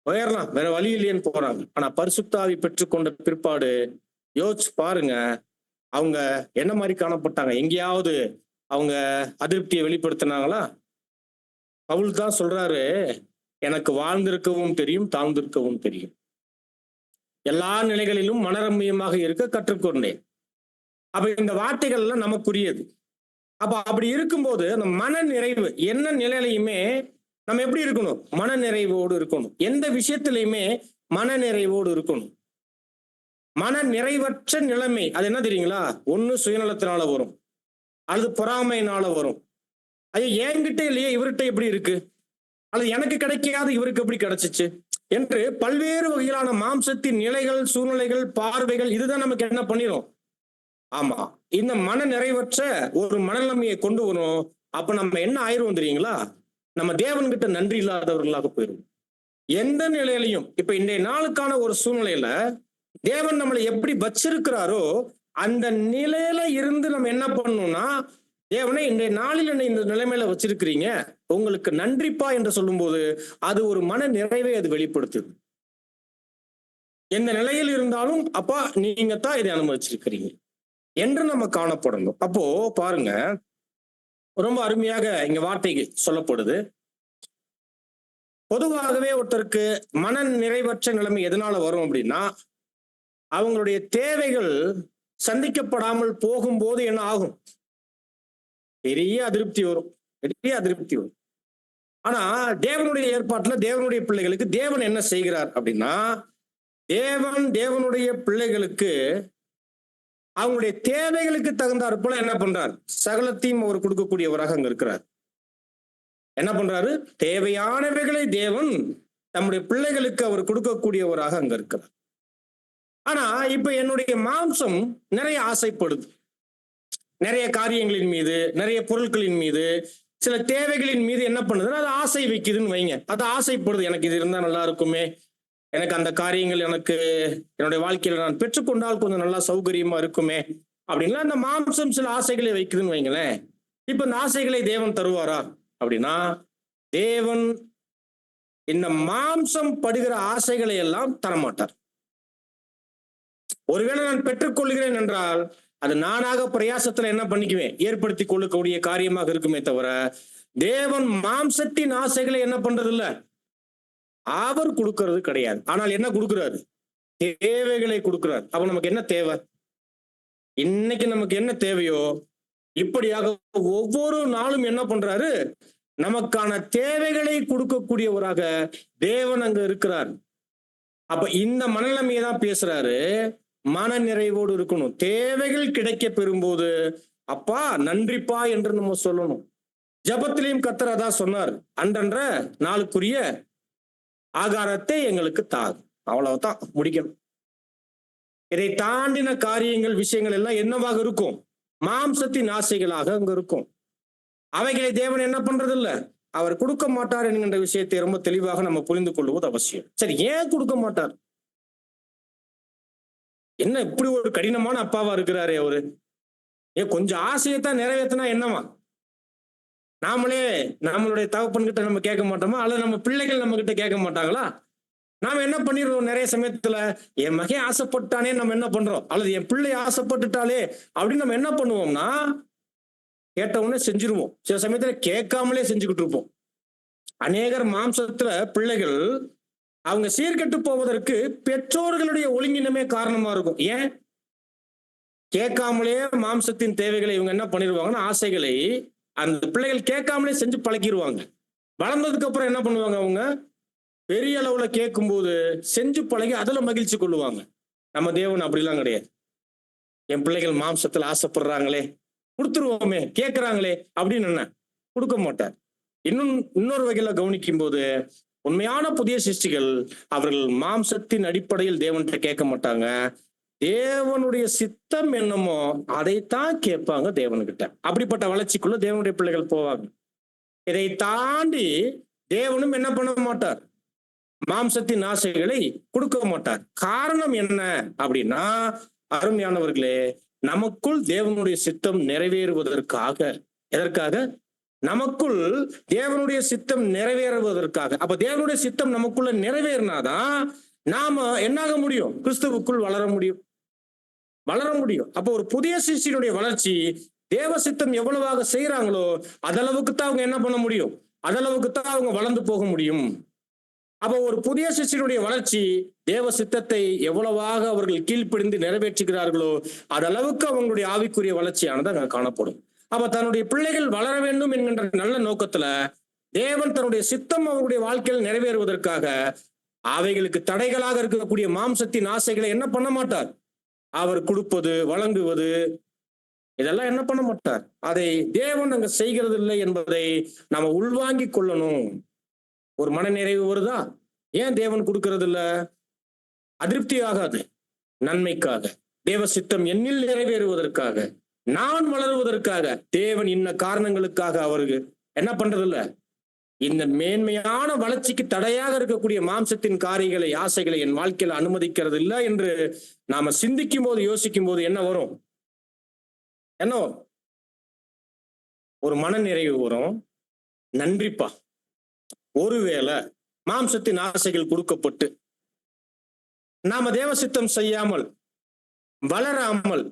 போயிடலாம், வேற வழி இல்லையேன்னு போறாங்க. ஆனா பரிசுத்தாவி பெற்றுக்கொண்ட பிற்பாடு யோசிச்சு பாருங்க, அவங்க என்ன மாதிரி காணப்பட்டாங்க? எங்கேயாவது அவங்க அதிருப்தியை வெளிப்படுத்தினாங்களா? பவுல் தான் சொல்றாரு, எனக்கு வாழ்ந்திருக்கவும் தெரியும், தாழ்ந்திருக்கவும் தெரியும், எல்லா நிலைகளிலும் மனரம்மியமாக இருக்க கற்றுக்கொண்டேன். அப்ப இந்த வார்த்தைகள் எல்லாம் நமக்குரியது. அப்ப அப்படி இருக்கும்போது அந்த மன நிறைவு என்ன நிலையிலையுமே நம்ம எப்படி இருக்கணும்? மன நிறைவோடு இருக்கணும். எந்த விஷயத்திலையுமே மன நிறைவோடு இருக்கணும். மன நிறைவற்ற நிலைமை அது என்ன தெரியுங்களா? ஒண்ணு சுயநலத்தினால வரும், அல்லது பொறாமையினால வரும். அது என்கிட்ட இல்லையே, இவர்கிட்ட எப்படி இருக்கு, அல்லது எனக்கு கிடைக்காது இவருக்கு எப்படி கிடைச்சிச்சு என்று பல்வேறு வகையிலான மாம்சத்தின் நிலைகள், சூழ்நிலைகள், பார்வைகள் இதுதான் நமக்கு என்ன பண்ணிரும்? ஆமா, இந்த மன நிறைவற்ற ஒரு மனநிலைமையை கொண்டு வரும். அப்ப நம்ம என்ன ஆயிரும் தெரியுங்களா? நம்ம தேவன்கிட்ட நன்றி இல்லாதவர்களாக போயிடும். எந்த நிலையிலையும் இப்ப இன்றைய நாளுக்கான ஒரு சூழ்நிலையில தேவன் நம்மளை எப்படி வச்சிருக்கிறாரோ அந்த நிலையில இருந்து நம்ம என்ன பண்ணணும்னா, தேவனே இன்றைய நாளில் என்னை இந்த நிலைமையில வச்சிருக்கிறீங்க, உங்களுக்கு நன்றிப்பா என்று சொல்லும்போது அது ஒரு மன நிறைவை அது வெளிப்படுத்துது. எந்த நிலையில் இருந்தாலும் அப்பா நீங்க தான் இதை அனுமதிச்சிருக்கிறீங்க என்று நம்ம காணப்படணும். அப்போ பாருங்க, ரொம்ப அருமையாக இங்க வார்த்தை சொல்லப்படுது. பொதுவாகவே ஒருத்தருக்கு மன நிறைவற்ற நிலைமை எதனால வரும் அப்படின்னா, அவங்களுடைய தேவைகள் சந்திக்கப்படாமல் போகும்போது என்ன ஆகும்? பெரிய அதிருப்தி வரும், பெரிய அதிருப்தி வரும். ஆனா தேவனுடைய ஏற்பாட்டுல தேவனுடைய பிள்ளைகளுக்கு தேவன் என்ன செய்கிறார் அப்படின்னா, தேவனுடைய பிள்ளைகளுக்கு அவங்களுடைய தேவைகளுக்கு தகுந்தாற் போல என்ன பண்றார்? சகலத்தையும் அவர் கொடுக்கக்கூடியவராக அங்க இருக்கிறார். என்ன பண்றாரு? தேவையானவைகளை தேவன் நம்முடைய பிள்ளைகளுக்கு அவர் கொடுக்கக்கூடியவராக அங்க இருக்கிறார். ஆனா இப்ப என்னுடைய மாம்சம் நிறைய ஆசைப்படுது, நிறைய காரியங்களின் மீது, நிறைய பொருட்களின் மீது, சில தேவைகளின் மீது என்ன பண்ணுதுன்னா அது ஆசை வைக்குதுன்னு வைங்க. அது ஆசைப்படுது, எனக்கு இது இருந்தா நல்லா இருக்குமே, எனக்கு அந்த காரியங்கள் எனக்கு என்னுடைய வாழ்க்கையில நான் பெற்றுக்கொண்டால் கொஞ்சம் நல்லா சௌகரியமா இருக்குமே அப்படின்னா அந்த மாம்சம் சில ஆசைகளை வைக்குதுன்னு வைங்களேன். இப்ப இந்த ஆசைகளை தேவன் தருவாரா அப்படின்னா, தேவன் இந்த மாம்சம் படுகிற ஆசைகளை எல்லாம் தரமாட்டார். ஒருவேளை நான் பெற்றுக்கொள்கிறேன் என்றால் அது நானாக பிரயாசத்துல என்ன பண்ணிக்குவேன், ஏற்படுத்தி கொள்ளக்கூடிய காரியமாக இருக்குமே தவிர, தேவன் மாம்சத்தின் ஆசைகளை என்ன பண்றது இல்ல, அவர் கொடுக்கிறது கிடையாது. ஆனால் என்ன கொடுக்கிறாரு? தேவைகளை கொடுக்கிறார். அப்ப நமக்கு என்ன தேவை? இன்னைக்கு நமக்கு என்ன தேவையோ இப்படியாக ஒவ்வொரு நாளும் என்ன பண்றாரு? நமக்கான தேவைகளை கொடுக்கக்கூடியவராக தேவன் அங்க இருக்கிறார். அப்ப இந்த மனநிலைமையை தான் பேசுறாரு. மன நிறைவோடு இருக்கணும். தேவைகள் கிடைக்க பெறும்போது அப்பா நன்றிப்பா என்று நம்ம சொல்லணும். ஜபத்திலையும் கர்த்தர் அதான் சொன்னார், அன்றன்ற நாளுக்குரிய ஆகாரத்தை எங்களுக்கு தார். அவ்வளவுதான் முடிக்கணும். இதை தாண்டின காரியங்கள் விஷயங்கள் எல்லாம் என்னவாக இருக்கும்? மாம்சத்தின் ஆசைகளாக அங்க இருக்கும். அவைகளை தேவன் என்ன பண்றது இல்ல, அவர் கொடுக்க மாட்டார் என்கின்ற விஷயத்தை ரொம்ப தெளிவாக நம்ம புரிந்து கொள்வது அவசியம். சரி, ஏன் கொடுக்க மாட்டார்? என்ன இப்படி ஒரு கடினமான அப்பாவா இருக்கிறாரு அவரு? கொஞ்சம் ஆசையத்தான் நிறைவேற்றினா என்னவா? நாமளே நம்மளுடைய தகப்பன் கிட்ட நம்ம கேட்க மாட்டோமா? அல்லது நம்ம பிள்ளைகள் நம்ம கிட்ட கேட்க மாட்டாங்களா? நாம என்ன பண்ணிடுறோம் நிறைய சமயத்துல, என் மகன் ஆசைப்பட்டானே நம்ம என்ன பண்றோம், அல்லது என் பிள்ளை ஆசைப்பட்டுட்டாலே அப்படின்னு நம்ம என்ன பண்ணுவோம்னா, கேட்ட உடனே செஞ்சிருவோம். சில சமயத்துல கேட்காமலே செஞ்சுக்கிட்டு இருப்போம். அநேகர் மாம்சத்துல பிள்ளைகள் அவங்க சீர்கெட்டு போவதற்கு பெற்றோர்களுடைய ஒழுங்கினமே காரணமா இருக்கும். ஏன்? கேட்காமலே மாம்சத்தின் தேவைகளை இவங்க என்ன பண்ணிடுவாங்கன்னா, ஆசைகளை அந்த பிள்ளைகள் கேட்காமலே செஞ்சு பழக்கிடுவாங்க. வளர்ந்ததுக்கு அப்புறம் என்ன பண்ணுவாங்க, அவங்க பெரிய அளவுல கேட்கும்போது செஞ்சு பழகி அதுல மகிழ்ச்சி கொள்ளுவாங்க. நம்ம தேவன் அப்படிலாம் கிடையாது. என் பிள்ளைகள் மாம்சத்துல ஆசைப்படுறாங்களே கொடுத்துருவோமே, கேட்கிறாங்களே அப்படின்னு என்ன கொடுக்க மாட்டார். இன்னொரு வகையில கவனிக்கும் போது உண்மையான புதிய சிருஷ்டிகள் அவர்கள் மாம்சத்தின் அடிப்படையில் தேவன்கிட்ட கேட்க மாட்டாங்க. தேவனுடைய சித்தம் என்னமோ அதைத்தான் கேட்பாங்க தேவன்கிட்ட. அப்படிப்பட்ட வளர்ச்சிக்குள்ள தேவனுடைய பிள்ளைகள் போவாங்க. இதை தாண்டி தேவனும் என்ன பண்ண மாட்டார், மாம்சத்தின் ஆசைகளை கொடுக்க மாட்டார். காரணம் என்ன அப்படின்னா, அருமையானவர்களே, நமக்குள் தேவனுடைய சித்தம் நிறைவேறுவதற்காக. எதற்காக? நமக்குள் தேவனுடைய சித்தம் நிறைவேறுவதற்காக. அப்ப தேவனுடைய சித்தம் நமக்குள்ள நிறைவேறினாதான் நாம என்னாக முடியும், கிறிஸ்துவுக்குள் வளர முடியும். அப்ப ஒரு புதிய சிருஷ்டியினுடைய வளர்ச்சி தேவ சித்தம் எவ்வளவாக செய்யறாங்களோ அதளவுக்கு தான் அவங்க என்ன பண்ண முடியும், அதளவுக்கு தான் அவங்க வளர்ந்து போக முடியும். அப்ப ஒரு புதிய சிருஷ்டியினுடைய வளர்ச்சி தேவ சித்தத்தை எவ்வளவாக அவர்கள் கீழ்ப்படிந்து நிறைவேற்றுகிறார்களோ அதளவுக்கு அவங்களுடைய ஆவிக்குரிய வளர்ச்சியானது அங்க காணப்படும். அப்ப தன்னுடைய பிள்ளைகள் வளர வேண்டும் என்கின்ற நல்ல நோக்கத்துல தேவன் தன்னுடைய சித்தம் அவருடைய வாழ்க்கையில் நிறைவேறுவதற்காக அவைகளுக்கு தடைகளாக இருக்கக்கூடிய மாம்சத்தின் ஆசைகளை என்ன பண்ண மாட்டார், அவர் கொடுப்பது வழங்குவது இதெல்லாம் என்ன பண்ண மாட்டார். அதை தேவன் அங்க செய்கிறது இல்லை என்பதை நாம உள்வாங்கிக் கொள்ளணும். ஒரு மன நிறைவு வருதா, ஏன் தேவன் கொடுக்கிறது இல்ல? அதிருப்தி ஆகாது, நன்மைக்காக, தேவ சித்தம் என்னில் நிறைவேறுவதற்காக, நான் வளருவதற்காக, தேவன் இன்ன காரணங்களுக்காக அவருக்கு என்ன பண்றது இல்ல, இந்த மேன்மையான வளர்ச்சிக்கு தடையாக இருக்கக்கூடிய மாம்சத்தின் காரியங்களை, ஆசைகளை என் வாழ்க்கையில அனுமதிக்கிறது இல்லை என்று நாம சிந்திக்கும் போது, யோசிக்கும் போது என்ன வரும்? என்ன வரும்? ஒரு மன நிறைவு வரும். நன்றிப்பா, ஒருவேளை மாம்சத்தின் ஆசைகள் கொடுக்கப்பட்டு நாம தேவ சித்தம் செய்யாமல், வளராமல்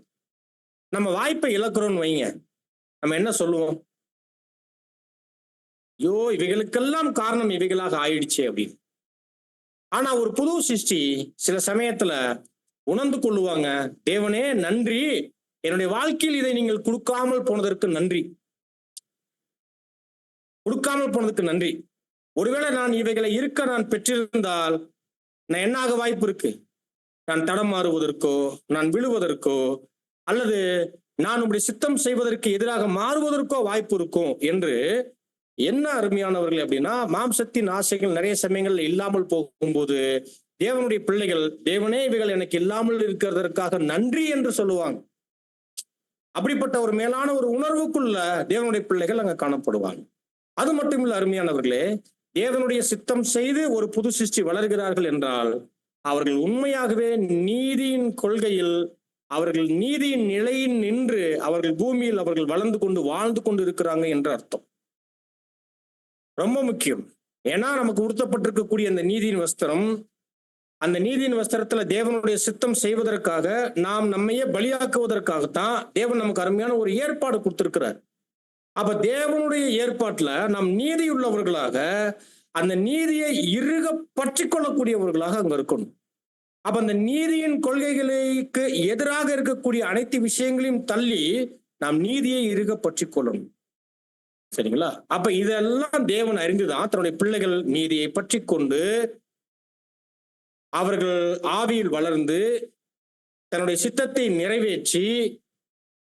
நம்ம வாய்ப்பை இழக்கிறோம்னு வைங்க, நம்ம என்ன சொல்லுவோம்? ஐயோ, இவைகளுக்கெல்லாம் காரணம் இவைகளாக ஆயிடுச்சு அப்படின்னு. ஆனா ஒரு புது சிருஷ்டி சில சமயத்துல உணர்ந்து கொள்ளுவாங்க, தேவனே நன்றி, என்னுடைய வாழ்க்கையில் இதை நீங்கள் கொடுக்காமல் போனதற்கு நன்றி, கொடுக்காமல் போனதுக்கு நன்றி. ஒருவேளை நான் இவைகளை இருக்க நான் பெற்றிருந்தால் நான் என்னாக வாய்ப்பு இருக்கு? நான் தடம் மாறுவதற்கோ, நான் விழுவதற்கோ, அல்லது நான் உங்களுடைய சித்தம் செய்வதற்கு எதிராக மாறுவதற்கோ வாய்ப்பு இருக்கும் என்று. என்ன அருமையானவர்கள் அப்படின்னா, மாம்சத்தின் ஆசைகள் நிறைய சமயங்கள்ல இல்லாமல் போகும்போது தேவனுடைய பிள்ளைகள், தேவனே இவைகள் எனக்கு இல்லாமல் இருக்கிறதற்காக நன்றி என்று சொல்லுவாங்க. அப்படிப்பட்ட ஒரு மேலான ஒரு உணர்வுக்குள்ள தேவனுடைய பிள்ளைகள் அங்க காணப்படுவாங்க. அது மட்டும் இல்ல அருமையானவர்களே, தேவனுடைய சித்தம் செய்து ஒரு புது சிருஷ்டி வளர்கிறார்கள் என்றால் அவர்கள் உண்மையாகவே நீதியின் கொள்கையில், அவர்கள் நீதியின் நிலையில் நின்று அவர்கள் பூமியில் அவர்கள் வளர்ந்து கொண்டு வாழ்ந்து கொண்டு இருக்கிறாங்க என்ற அர்த்தம். ரொம்ப முக்கியம். ஏன்னா நமக்கு உடுத்தப்பட்டிருக்கக்கூடிய அந்த நீதியின் வஸ்திரம், அந்த நீதியின் வஸ்திரத்துல தேவனுடைய சித்தம் செய்வதற்காக, நாம் நம்மையே பலியாக்குவதற்காகத்தான் தேவன் நமக்கு அருமையான ஒரு ஏற்பாடு கொடுத்திருக்கிறார். அப்ப தேவனுடைய ஏற்பாட்டுல நாம் நீதி உள்ளவர்களாக, அந்த நீதியை இறுக பற்றி கொள்ளக்கூடியவர்களாக அங்க இருக்கணும். அப்ப அந்த நீதியின் கொள்கைகளுக்கு எதிராக இருக்கக்கூடிய அனைத்து விஷயங்களையும் தள்ளி நாம் நீதியை இறுக பற்றி கொள்ளணும். சரிங்களா? அப்ப இதெல்லாம் தேவன் அறிந்துதான் தன்னுடைய பிள்ளைகள் நீதியை பற்றி கொண்டு அவர்கள் ஆவியில் வளர்ந்து தன்னுடைய சித்தத்தை நிறைவேற்றி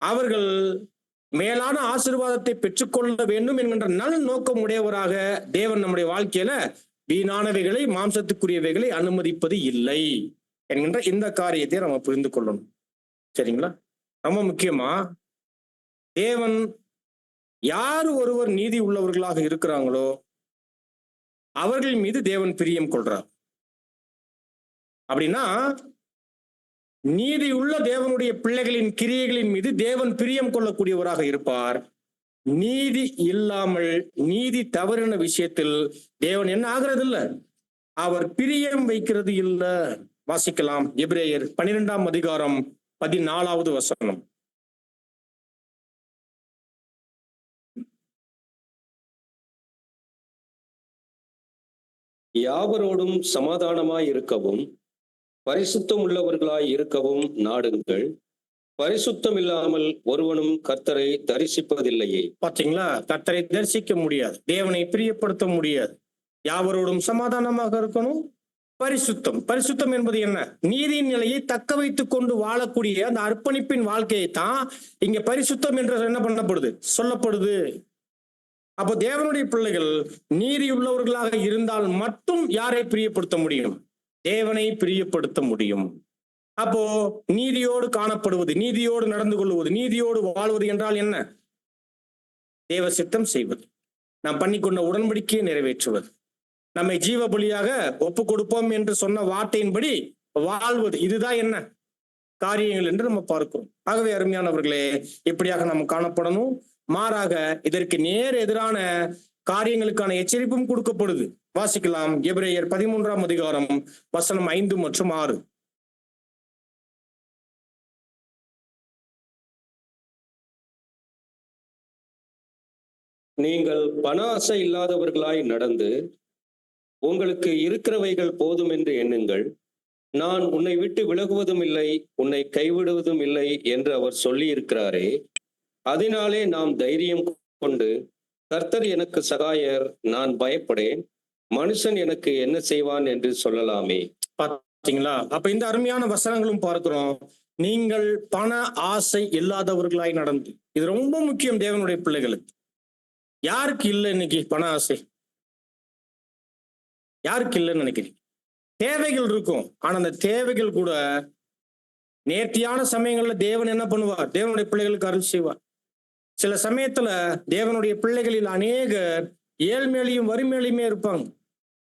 அவர்கள் மேலான ஆசீர்வாதத்தை பெற்றுக்கொள்ள வேண்டும் என்கின்ற நல் நோக்கம் உடையவராக தேவன் நம்முடைய வாழ்க்கையில வீணானவைகளை, மாம்சத்துக்குரியவைகளை அனுமதிப்பது இல்லை என்கின்ற இந்த காரியத்தை நம்ம புரிந்து கொள்ளணும். சரிங்களா? ரொம்ப முக்கியமா, தேவன் யார் ஒருவர் நீதி உள்ளவர்களாக இருக்கிறாங்களோ அவர்கள் மீது தேவன் பிரியம் கொள்றார். அப்படின்னா நீதி உள்ள தேவனுடைய பிள்ளைகளின் கிரியைகளின் மீது தேவன் பிரியம் கொள்ளக்கூடியவராக இருப்பார். நீதி இல்லாமல், நீதி தவறின விஷயத்தில் தேவன் என்ன ஆகிறது இல்ல, அவர் பிரியம் வைக்கிறது இல்ல. வாசிக்கலாம், எபிரேயர் 12ஆம் அதிகாரம் 14வது வசனம். யாவரோடும் சமாதானமாய் இருக்கவும் பரிசுத்தம் உள்ளவர்களாய் இருக்கவும் நாடுங்கள். பரிசுத்தம் இல்லாமல் ஒருவனும் கர்த்தரை தரிசிப்பதில்லையே. பாத்தீங்களா? கர்த்தரை தரிசிக்க முடியாது, தேவனை பிரியப்படுத்த முடியாது. யாவரோடும் சமாதானமாக இருக்கணும். பரிசுத்தம், பரிசுத்தம் என்பது என்ன? நீதியின் நிலையை தக்க வைத்துக் கொண்டு வாழக்கூடிய அந்த அர்ப்பணிப்பின் வாழ்க்கையை தான் இங்க பரிசுத்தம் என்று என்ன பண்ணப்படுது, சொல்லப்படுது. அப்போ தேவனுடைய பிள்ளைகள் நீதி உள்ளவர்களாக இருந்தால் மட்டும் யாரை பிரியப்படுத்த முடியும்? தேவனை பிரியப்படுத்த முடியும். அப்போ நீதியோடு காணப்படுவது, நீதியோடு நடந்து கொள்வது, நீதியோடு வாழ்வது என்றால் என்ன? தேவ சித்தம் செய்வது, நாம் பண்ணிக்கொண்ட உடன்படிக்கையை நிறைவேற்றுவது, நம்மை ஜீவ பலியாக ஒப்பு கொடுப்போம் என்று சொன்ன வார்த்தையின்படி வாழ்வது. இதுதான் என்ன காரியங்கள் என்று நம்ம பார்க்கிறோம். ஆகவே அருமையானவர்களே, இப்படியாக நாம் காணப்படணும். மாறாக இதற்கு நேர் எதிரான காரியங்களுக்கான எச்சரிப்பும் கொடுக்கப்படுது. வாசிக்கலாம், எபிரேயர் 13ஆம் அதிகாரம் வசனம் 5 மற்றும் 6. நீங்கள் பண ஆசை இல்லாதவர்களாய் நடந்து உங்களுக்கு இருக்கிறவைகள் போதும் என்று எண்ணுங்கள். நான் உன்னை விட்டு விலகுவதும் இல்லை, உன்னை கைவிடுவதும் இல்லை என்று அவர் சொல்லி இருக்கிறாரே. அதனாலே நாம் தைரியம் கொண்டு, கர்த்தர் எனக்கு சகாயர், நான் பயப்படேன், மனுஷன் எனக்கு என்ன செய்வான் என்று சொல்லலாமே. பாத்தீங்களா? அப்ப இந்த அருமையான வசனங்களும் பார்க்கிறோம். நீங்கள் பண ஆசை இல்லாதவர்களாய் நடந்து, இது ரொம்ப முக்கியம் தேவனுடைய பிள்ளைகளுக்கு. யாருக்கு இல்லை இன்னைக்கு பண ஆசை? யாருக்கு இல்லைன்னு நினைக்கிறீங்க? தேவைகள் இருக்கும், ஆனா அந்த தேவைகள் கூட நேர்த்தியான சமயங்கள்ல தேவன் என்ன பண்ணுவார்? தேவனுடைய பிள்ளைகளுக்கு அருள் செய்வார். சில சமயத்துல தேவனுடைய பிள்ளைகளில் அநேகர் ஏழ்மையிலையும் வறுமையிலையுமே இருப்பாங்க.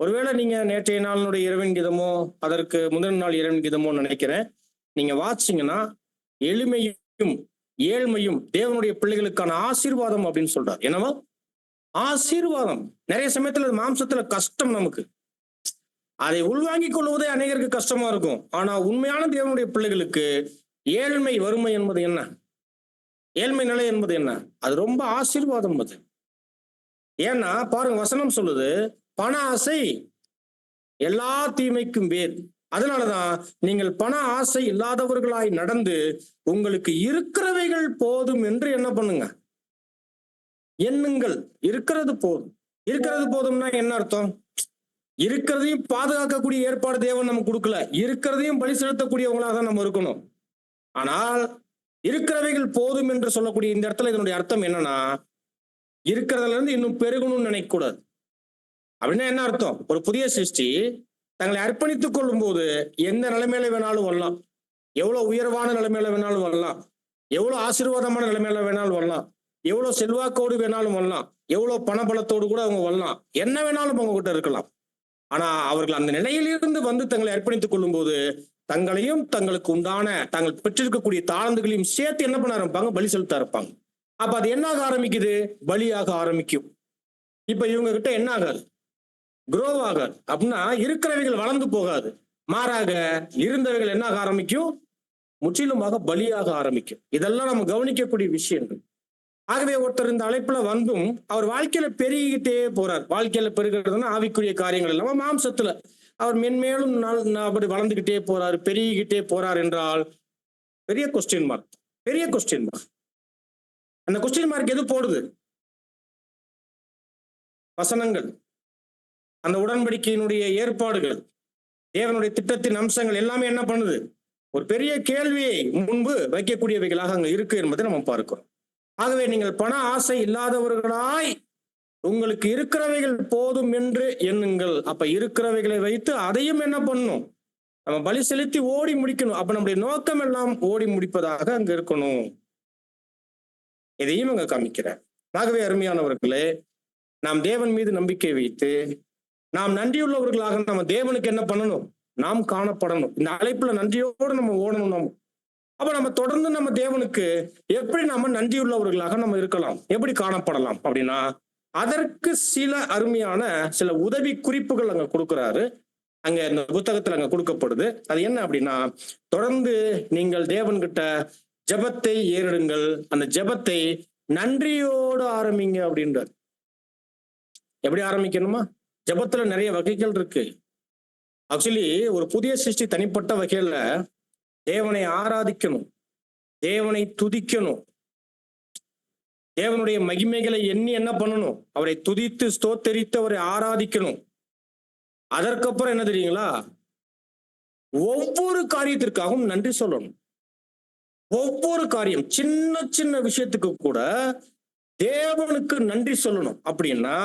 ஒருவேளை நீங்க நேற்றைய நாளினுடைய இறைவன் கீதமோ அதற்கு முதல் நாள் இறைவன் கீதமோ நினைக்கிறேன், நீங்க வாசிச்சீங்கன்னா எளிமையும் ஏழ்மையும் தேவனுடைய பிள்ளைகளுக்கான ஆசீர்வாதம் அப்படின்னு சொல்றார். என்னவா? ஆசீர்வாதம். நிறைய சமயத்துல அது மாம்சத்துல கஷ்டம் நமக்கு. அதை உள்வாங்கிக் கொள்வதே அநேகருக்கு கஷ்டமா இருக்கும். ஆனா உண்மையான தேவனுடைய பிள்ளைகளுக்கு ஏழ்மை வறுமை என்பது என்ன? ஏழ்மை நிலை என்பது என்ன? அது ரொம்ப ஆசீர்வாதம் அது. ஏன்னா பாருங்க, வசனம் சொல்லுது, பண ஆசை எல்லா தீமைக்கும் வேர். அதனாலதான் நீங்கள் பண ஆசை இல்லாதவர்களாய் நடந்து உங்களுக்கு இருக்கிறவைகள் போதும் என்று என்ன பண்ணுங்க? எண்ணுங்கள். இருக்கிறது போதும். இருக்கிறது போதும்னா என்ன அர்த்தம்? இருக்கிறதையும் பாதுகாக்கக்கூடிய ஏற்பாடு தேவன் நமக்கு கொடுக்கல. இருக்கிறதையும் பலி செலுத்தக்கூடியவங்களாக தான் நம்ம இருக்கணும். ஆனால் இருக்கிறவைகள் போதும் என்று சொல்லக்கூடிய இந்த இடத்துல இதனுடைய அர்த்தம் என்னன்னா, இருக்கிறதுல இருந்து இன்னும் பெருகணும்னு நினைக்க கூடாது. அப்படின்னா என்ன அர்த்தம்? ஒரு புதிய சிருஷ்டி தங்களை அர்ப்பணித்துக் கொள்ளும் போது எந்த நிலைமையில வேணாலும் வரலாம், எவ்வளவு உயர்வான நிலைமையில வேணாலும் வரலாம், எவ்வளவு ஆசீர்வாதமான நிலைமையில வேணாலும் வரலாம், எவ்வளவு செல்வாக்கோடு வேணாலும் வரலாம், எவ்வளவு பணபலத்தோடு கூட அவங்க வரலாம், என்ன வேணாலும் அவங்க கிட்ட இருக்கலாம். ஆனா அவர்கள் அந்த நிலையிலிருந்து வந்து தங்களை அர்ப்பணித்துக் கொள்ளும் போது தங்களையும் தங்களுக்கு உண்டான தாங்கள் பெற்றிருக்கக்கூடிய தாளந்துகளையும் சேர்த்து என்ன பண்ண ஆரம்பிப்பாங்க? பலி செலுத்த இருப்பாங்க. அப்ப அது என்னாக ஆரம்பிக்குது? பலியாக ஆரம்பிக்கும். இப்ப இவங்க கிட்ட என்ன ஆகாது? குரோவ் ஆகாது. அப்படின்னா இருக்கிறவைகள் வளர்ந்து போகாது, மாறாக இருந்தவைகள் என்ன ஆக ஆரம்பிக்கும்? முற்றிலுமாக பலியாக ஆரம்பிக்கும். இதெல்லாம் நம்ம கவனிக்கக்கூடிய விஷயங்கள். ஆகவே ஒருத்தர் இந்த அழைப்புல வந்தும் அவர் வாழ்க்கையில பெருகிக்கிட்டே போறார். வாழ்க்கையில பெருகிறதுனா ஆவிக்குரிய காரியங்கள் இல்லாம மாம்சத்துல அவர் மென்மேலும் அப்படி வளர்ந்துகிட்டே போறாரு, பெருகிக்கிட்டே போறார் என்றால் பெரிய கொஸ்டின் மார்க். பெரிய கொஸ்டின் மார்க். அந்த கொஸ்டின் மார்க் எது போடுது? வசனங்கள், அந்த உடன்படிக்கையினுடைய ஏற்பாடுகள், தேவனுடைய திட்டத்தின் அம்சங்கள் எல்லாமே என்ன பண்ணுது? ஒரு பெரிய கேள்வியை முன்பு வைக்கக்கூடியவைகளாக அங்க இருக்கு என்பதை நம்ம பார்க்கிறோம். ஆகவே நீங்கள் பண ஆசை இல்லாதவர்களாய் உங்களுக்கு இருக்கிறவைகள் போதும் என்று எண்ணுங்கள். அப்ப இருக்கிறவைகளை வைத்து அதையும் என்ன பண்ணணும்? நம்ம பலி செலுத்தி ஓடி முடிக்கணும். அப்ப நம்முடைய நோக்கம் எல்லாம் ஓடி முடிப்பதாக அங்க இருக்கணும். இதையும் அங்க காமிக்கிறேன். ஆகவே அருமையானவர்களே, நாம் தேவன் மீது நம்பிக்கை வைத்து நாம் நன்றியுள்ளவர்களாக நம்ம தேவனுக்கு என்ன பண்ணணும்? நாம் காணப்படணும். இந்த அழைப்புல நன்றியோடு நம்ம ஓடணும். நம்ம அப்ப நம்ம தொடர்ந்து நம்ம தேவனுக்கு எப்படி நம்ம நன்றியுள்ளவர்களாக நம்ம இருக்கலாம், எப்படி காணப்படலாம் அப்படின்னா, அதற்கு சில அருமையான சில உதவி குறிப்புகள் அங்க கொடுக்கிறாரு. அங்க இந்த புத்தகத்துல அங்க கொடுக்கப்படுது. அது என்ன அப்படின்னா, தொடர்ந்து நீங்கள் தேவன்கிட்ட ஜெபத்தை ஏறிடுங்கள். அந்த ஜெபத்தை நன்றியோடு ஆரம்பிங்க அப்படின்றார். எப்படி ஆரம்பிக்கணுமா? ஜெபத்துல நிறைய வகைகள் இருக்கு. ஆக்சுவலி ஒரு புதிய சிருஷ்டி தனிப்பட்ட வகையில தேவனை ஆராதிக்கணும், தேவனை துதிக்கணும், தேவனுடைய மகிமைகளை எண்ணி என்ன பண்ணணும்? அவரை துதித்து ஸ்தோத்தரித்து அவரை ஆராதிக்கணும். அதற்கப்புறம் என்ன தெரியுங்களா? ஒவ்வொரு காரியத்திற்காகவும் நன்றி சொல்லணும். ஒவ்வொரு காரியம், சின்ன சின்ன விஷயத்துக்கு கூட தேவனுக்கு நன்றி சொல்லணும். அப்படின்னா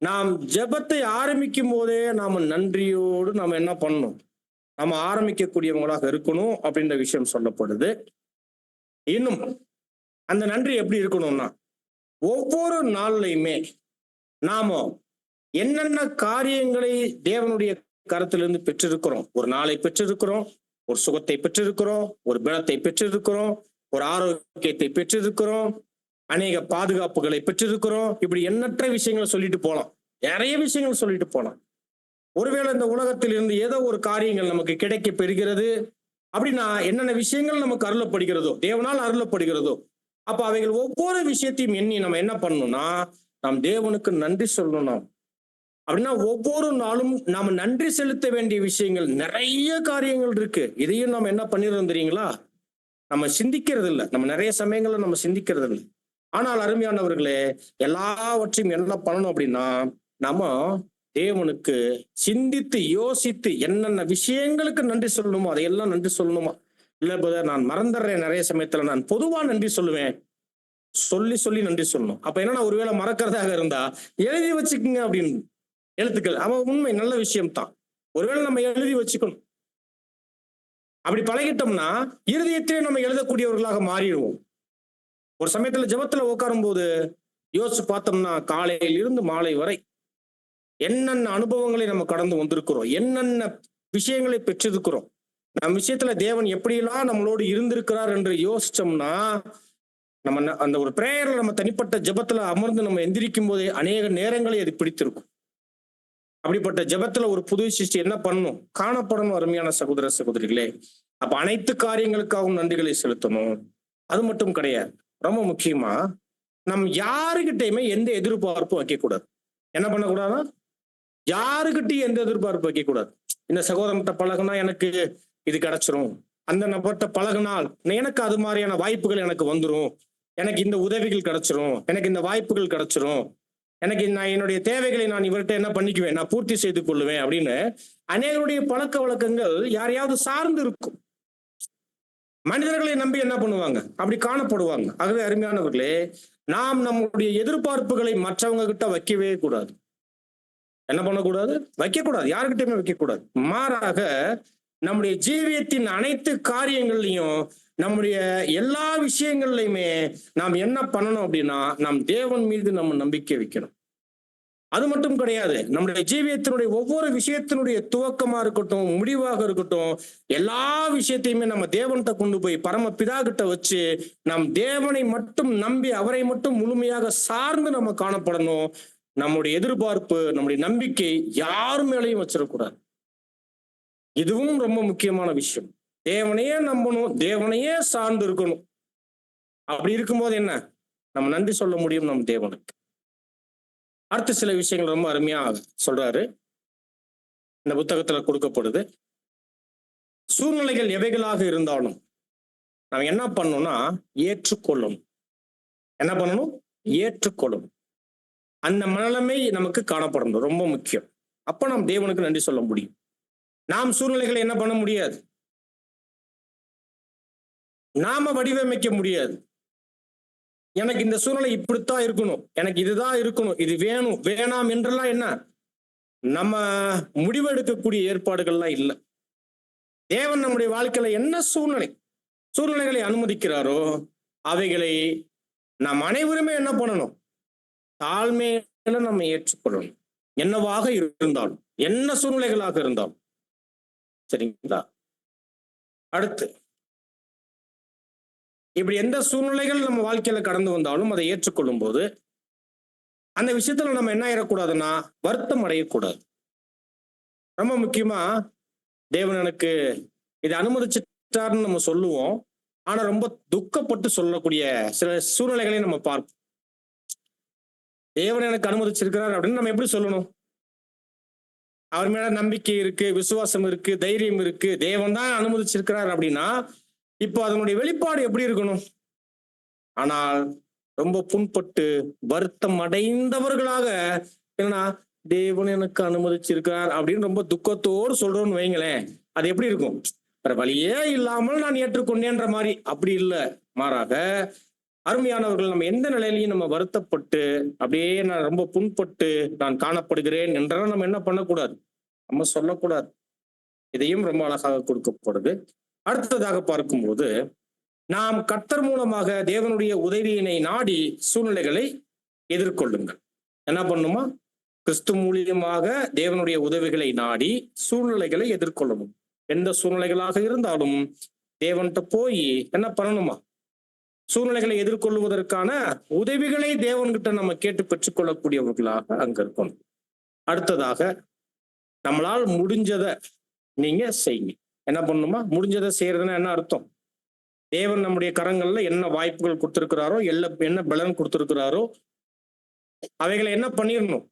நாம் ஜெபத்தை ஆரம்பிக்கும் போதே நாம நன்றியோடு நாம என்ன பண்ணணும்? நம்ம ஆரம்பிக்கக்கூடியவங்களாக இருக்கணும் அப்படின்ற விஷயம் சொல்லப்படுது. இன்னும் அந்த நன்றி எப்படி இருக்கணும்னா, ஒவ்வொரு நாள்லையுமே நாம என்னென்ன காரியங்களை தேவனுடைய கருத்திலிருந்து பெற்றிருக்கிறோம். ஒரு நாளை பெற்றிருக்கிறோம், ஒரு சுகத்தை பெற்றிருக்கிறோம், ஒரு பலத்தை பெற்றிருக்கிறோம், ஒரு ஆரோக்கியத்தை பெற்றிருக்கிறோம், அநேக பாதுகாப்புகளை பெற்றிருக்கிறோம். இப்படி எண்ணற்ற விஷயங்களை சொல்லிட்டு போலாம், நிறைய விஷயங்கள் சொல்லிட்டு போலாம். ஒருவேளை இந்த உலகத்தில் இருந்து ஏதோ ஒரு காரியங்கள் நமக்கு கிடைக்க பெறுகிறது அப்படின்னா, என்னென்ன விஷயங்கள் நமக்கு அருளப்படுகிறதோ, தேவனால் அருளப்படுகிறதோ, அப்ப அவைகள் ஒவ்வொரு விஷயத்தையும் எண்ணி நம்ம என்ன பண்ணணும்னா, நாம் தேவனுக்கு நன்றி சொல்லணும். அப்படின்னா ஒவ்வொரு நாளும் நாம நன்றி செலுத்த வேண்டிய விஷயங்கள் நிறைய காரியங்கள் இருக்கு. இதையும் நம்ம என்ன பண்ணிடுறோம் தெரியுங்களா? நம்ம சிந்திக்கிறது இல்லை. நம்ம நிறைய சமயங்கள்ல நம்ம சிந்திக்கிறது இல்லை. ஆனால் அருமையானவர்களே, எல்லாவற்றையும் என்ன பண்ணணும் அப்படின்னா, நம்ம தேவனுக்கு சிந்தித்து யோசித்து என்னென்ன விஷயங்களுக்கு நன்றி சொல்லணுமோ அதையெல்லாம் நன்றி சொல்லணுமா? இல்ல பிரதர், நான் மறந்துடுறேன். நிறைய சமயத்துல நான் பொதுவா நன்றி சொல்லுவேன். சொல்லி சொல்லி நன்றி சொல்லணும். அப்ப என்னன்னா, ஒருவேளை மறக்கிறதாக இருந்தா எழுதி வச்சுக்குங்க அப்படின்னு எழுத்துக்கள். அவன் உண்மை, நல்ல விஷயம் தான். ஒருவேளை நம்ம எழுதி வச்சுக்கணும். அப்படி பழகிட்டோம்னா இருதயத்திலே நம்ம எழுதக்கூடியவர்களாக மாறிடுவோம். ஒரு சமயத்துல ஜெபத்துல உட்காரும் போது யோசிச்சு பார்த்தோம்னா காலையில் இருந்து மாலை வரை என்னென்ன அனுபவங்களை நம்ம கடந்து வந்திருக்கிறோம், என்னென்ன விஷயங்களை பெற்றிருக்கிறோம், நம் விஷயத்துல தேவன் எப்படியெல்லாம் நம்மளோடு இருந்திருக்கிறார் என்று யோசிச்சோம்னா அந்த ஒரு பிரேயர்ல நம்ம தனிப்பட்ட ஜெபத்துல அமர்ந்து நம்ம எந்திரிக்கும் போதே அநேக நேரங்களை அது பிடித்திருக்கும். அப்படிப்பட்ட ஜெபத்துல ஒரு புது சிருஷ்டி என்ன பண்ணணும்? காணப்படணும். அருமையான சகோதர சகோதரிகளே, அப்ப அனைத்து காரியங்களுக்காகவும் நன்றிகளை செலுத்தணும். அது மட்டும் கிடையாது, ரொம்ப முக்கியமா நம் யாருகிட்டயுமே எந்த எதிர்பார்ப்பும் வைக்கக்கூடாது. என்ன பண்ணக்கூடாது? யாருகிட்டையும் எந்த எதிர்பார்ப்பு வைக்கக்கூடாது. இந்த சகோதரன்கிட்ட பழகுனா எனக்கு இது கிடைச்சிரும், அந்த நபர்கிட்ட பழகினால் எனக்கு அது மாதிரியான வாய்ப்புகள் எனக்கு வந்துடும், எனக்கு இந்த உதவிகள் கிடைச்சிரும், எனக்கு இந்த வாய்ப்புகள் கிடைச்சிரும், எனக்கு நான் என்னுடைய தேவைகளை நான் இவர்கிட்ட என்ன பண்ணிக்குவேன், நான் பூர்த்தி செய்து கொள்ளுவேன் அப்படின்னு அநேகருடைய பழக்க வழக்கங்கள் யாரையாவது சார்ந்து இருக்கும். மனிதர்களை நம்பி என்ன பண்ணுவாங்க? அப்படி காணப்படுவாங்க. ஆகவே அருமையானவர்களே, நாம் நம்முடைய எதிர்பார்ப்புகளை மற்றவங்க கிட்ட வைக்கவே கூடாது. என்ன பண்ணக்கூடாது? வைக்கக்கூடாது. யாருக்கிட்டையுமே வைக்கக்கூடாது. மாறாக நம்முடைய ஜீவியத்தின் அனைத்து காரியங்கள்லையும், நம்முடைய எல்லா விஷயங்கள்லையுமே நாம் என்ன பண்ணணும் அப்படின்னா, நாம் தேவன் மீது நம்ம நம்பிக்கை வைக்கணும். அது மட்டும் கிடையாது, நம்முடைய ஜீவியத்தினுடைய ஒவ்வொரு விஷயத்தினுடைய துவக்கமா இருக்கட்டும், முடிவாக இருக்கட்டும், எல்லா விஷயத்தையுமே நம்ம தேவன்கிட்ட கொண்டு போய் பரமபிதா கிட்ட வச்சு நாம் தேவனை மட்டும் நம்பி அவரை மட்டும் முழுமையாக சார்ந்து நம்ம காணப்படணும். நம்முடைய எதிர்பார்ப்பு, நம்முடைய நம்பிக்கை யார் மேலையும் வச்சிடக்கூடாது. இதுவும் ரொம்ப முக்கியமான விஷயம். தேவனையே நம்பணும், தேவனையே சார்ந்து இருக்கணும். அப்படி இருக்கும்போது என்ன, நம்ம நன்றி சொல்ல முடியும் நம் தேவனுக்கு. அடுத்த சில விஷயங்கள் ரொம்ப அருமையா சொல்றாரு, இந்த புத்தகத்துல கொடுக்கப்படுது. சூழ்நிலைகள் எவைகளாக இருந்தாலும் நாம் என்ன பண்ணணும்னா ஏற்றுக்கொள்ளணும். என்ன பண்ணணும்? ஏற்றுக்கொள்ளணும். அந்த மனநிலைமை நமக்கு காணப்படணும், ரொம்ப முக்கியம். அப்ப நாம் தேவனுக்கு நன்றி சொல்ல முடியும். நாம் சூழ்நிலைகளை என்ன பண்ண முடியாது, நாம வடிவமைக்க முடியாது. எனக்கு இந்த சூழ்நிலை இப்படித்தான் இருக்கணும், எனக்கு இதுதான் இருக்கணும், இது வேணும் வேணாம் என்றெல்லாம் என்ன நம்ம முடிவெடுக்கக்கூடிய ஏற்பாடுகள்லாம் இல்லை. தேவன் நம்முடைய வாழ்க்கையில என்ன சூழ்நிலைகளை அனுமதிக்கிறாரோ அவைகளை நாம் அனைவருமே என்ன பண்ணணும்? தாழ்மையில நம்ம ஏற்றுக்கொள்ளணும். என்னவாக இருந்தாலும், என்ன சூழ்நிலைகளாக இருந்தாலும். சரிங்களா? அடுத்து, இப்படி எந்த சூழ்நிலைகள் நம்ம வாழ்க்கையில கடந்து வந்தாலும் அதை ஏற்றுக்கொள்ளும் போது அந்த விஷயத்துல நம்ம என்ன ஆயிடக்கூடாதுன்னா வருத்தம் அடையக்கூடாது. ரொம்ப முக்கியமா, தேவன் எனக்கு இதை அனுமதிச்சிட்டாருன்னு நம்ம சொல்லுவோம். ஆனா ரொம்ப துக்கப்பட்டு சொல்லக்கூடிய சில சூழ்நிலைகளை நம்ம பார்ப்போம். தேவன் எனக்கு அனுமதிச்சிருக்கிறார் அப்படின்னு நம்ம எப்படி சொல்லணும்? அவர் மேல நம்பிக்கை இருக்கு, விசுவாசம் இருக்கு, தைரியம் இருக்கு, தேவன் தான் அனுமதிச்சிருக்கிறார் அப்படின்னா இப்போ அதனுடைய வெளிப்பாடு எப்படி இருக்கணும்? ஆனால் ரொம்ப புண்பட்டு வருத்தம் அடைந்தவர்களாக, என்னன்னா தேவன் எனக்கு அனுமதிச்சிருக்கிறார் அப்படின்னு ரொம்ப துக்கத்தோடு சொல்றோம்னு வைங்களேன், அது எப்படி இருக்கும்? வேற வழியே இல்லாமல் நான் ஏற்றுக்கொண்டேன்ற மாதிரி. அப்படி இல்லை. மாறாக அருமையானவர்கள், நம்ம எந்த நிலையிலையும் நம்ம வருத்தப்பட்டு அப்படியே நான் ரொம்ப புண்பட்டு நான் காணப்படுகிறேன் என்றாலும் நம்ம என்ன பண்ணக்கூடாது, நம்ம சொல்லக்கூடாது. இதையும் ரொம்ப அழகாக கொடுக்கப்படுது. அடுத்ததாக பார்க்கும்போது, நாம் கர்த்தர் மூலமாக தேவனுடைய உதவியினை நாடி சூழ்நிலைகளை எதிர்கொள்ளுங்கள். என்ன பண்ணுமா? கிறிஸ்து மூலியமாக தேவனுடைய உதவிகளை நாடி சூழ்நிலைகளை எதிர்கொள்ளணும். எந்த சூழ்நிலைகளாக இருந்தாலும் தேவன்கிட்ட போய் என்ன பண்ணணுமா? சூழ்நிலைகளை எதிர்கொள்வதற்கான உதவிகளை தேவன்கிட்ட நம்ம கேட்டு பெற்றுக்கொள்ளக்கூடியவர்களாக அங்க இருக்கணும். அடுத்ததாக, நம்மளால் முடிஞ்சதை நீங்க செய்யுங்க. என்ன பண்ணணுமா? முடிஞ்சதை செய்யறதுன்னா என்ன அர்த்தம்? தேவன் நம்முடைய கரங்கள்ல என்ன வாய்ப்புகள் கொடுத்திருக்கிறாரோ, என்ன பலன் கொடுத்திருக்கிறாரோ அவைகளை என்ன பண்ணிடணும்?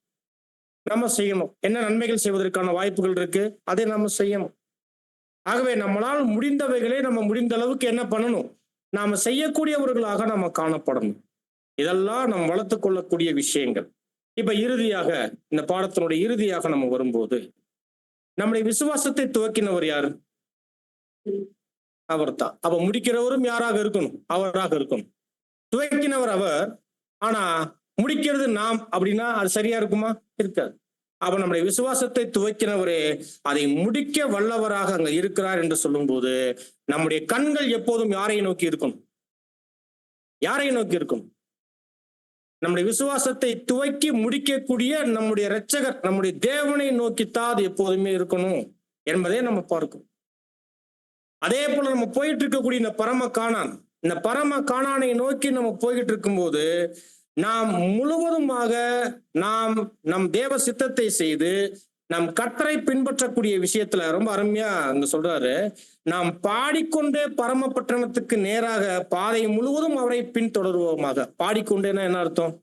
நம்ம செய்யணும். என்ன நன்மைகள் செய்வதற்கான வாய்ப்புகள் இருக்கு, அதை நம்ம செய்யணும். ஆகவே நம்மளால் முடிந்தவைகளை நம்ம முடிந்த அளவுக்கு என்ன பண்ணணும்? நாம செய்யக்கூடியவர்களாக நாம காணப்படணும். இதெல்லாம் நாம் வளர்த்து கொள்ளக்கூடிய விஷயங்கள். இப்ப இறுதியாக, இந்த பாடத்தினுடைய இறுதியாக நம்ம வரும்போது, நம்முடைய விசுவாசத்தை துவக்கினவர் யாரு? அவர் தான். அப்ப முடிக்கிறவரும் யாராக இருக்கணும்? அவராக இருக்கணும். துவக்கினவர் அவர், ஆனா முடிக்கிறது நாம் அப்படின்னா அது சரியா இருக்குமா? இருக்காது. அப்ப நம்முடைய விசுவாசத்தை துவக்கினவரே அதை முடிக்க வல்லவராக அங்க இருக்கிறார் என்று சொல்லும் போது நம்முடைய கண்கள் எப்போதும் யாரை நோக்கி இருக்கணும்? யாரை நோக்கி இருக்கும்? நம்முடைய விசுவாசத்தை துவக்கி முடிக்கக்கூடிய நம்முடைய இரட்சகர், நம்முடைய தேவனை நோக்கித்தான் அது எப்போதுமே இருக்கணும் என்பதை நம்ம பார்க்கணும். அதே போல நம்ம போயிட்டு இருக்கக்கூடிய இந்த பரம கானான், இந்த பரம கானானை நோக்கி நம்ம போய்கிட்டு இருக்கும்போது நாம் முழுவதுமாக நாம் நம் தேவ சித்தத்தை செய்து நம் கர்த்தரை பின்பற்றக்கூடிய விஷயத்துல ரொம்ப அருமையா அங்க சொல்றாரு, நாம் பாடிக்கொண்டே பரம பட்டணத்துக்கு நேராக பாதை முழுவதும் அவரை பின்தொடருவோமாக. பாடிக்கொண்டேன்னா என்ன அர்த்தம்?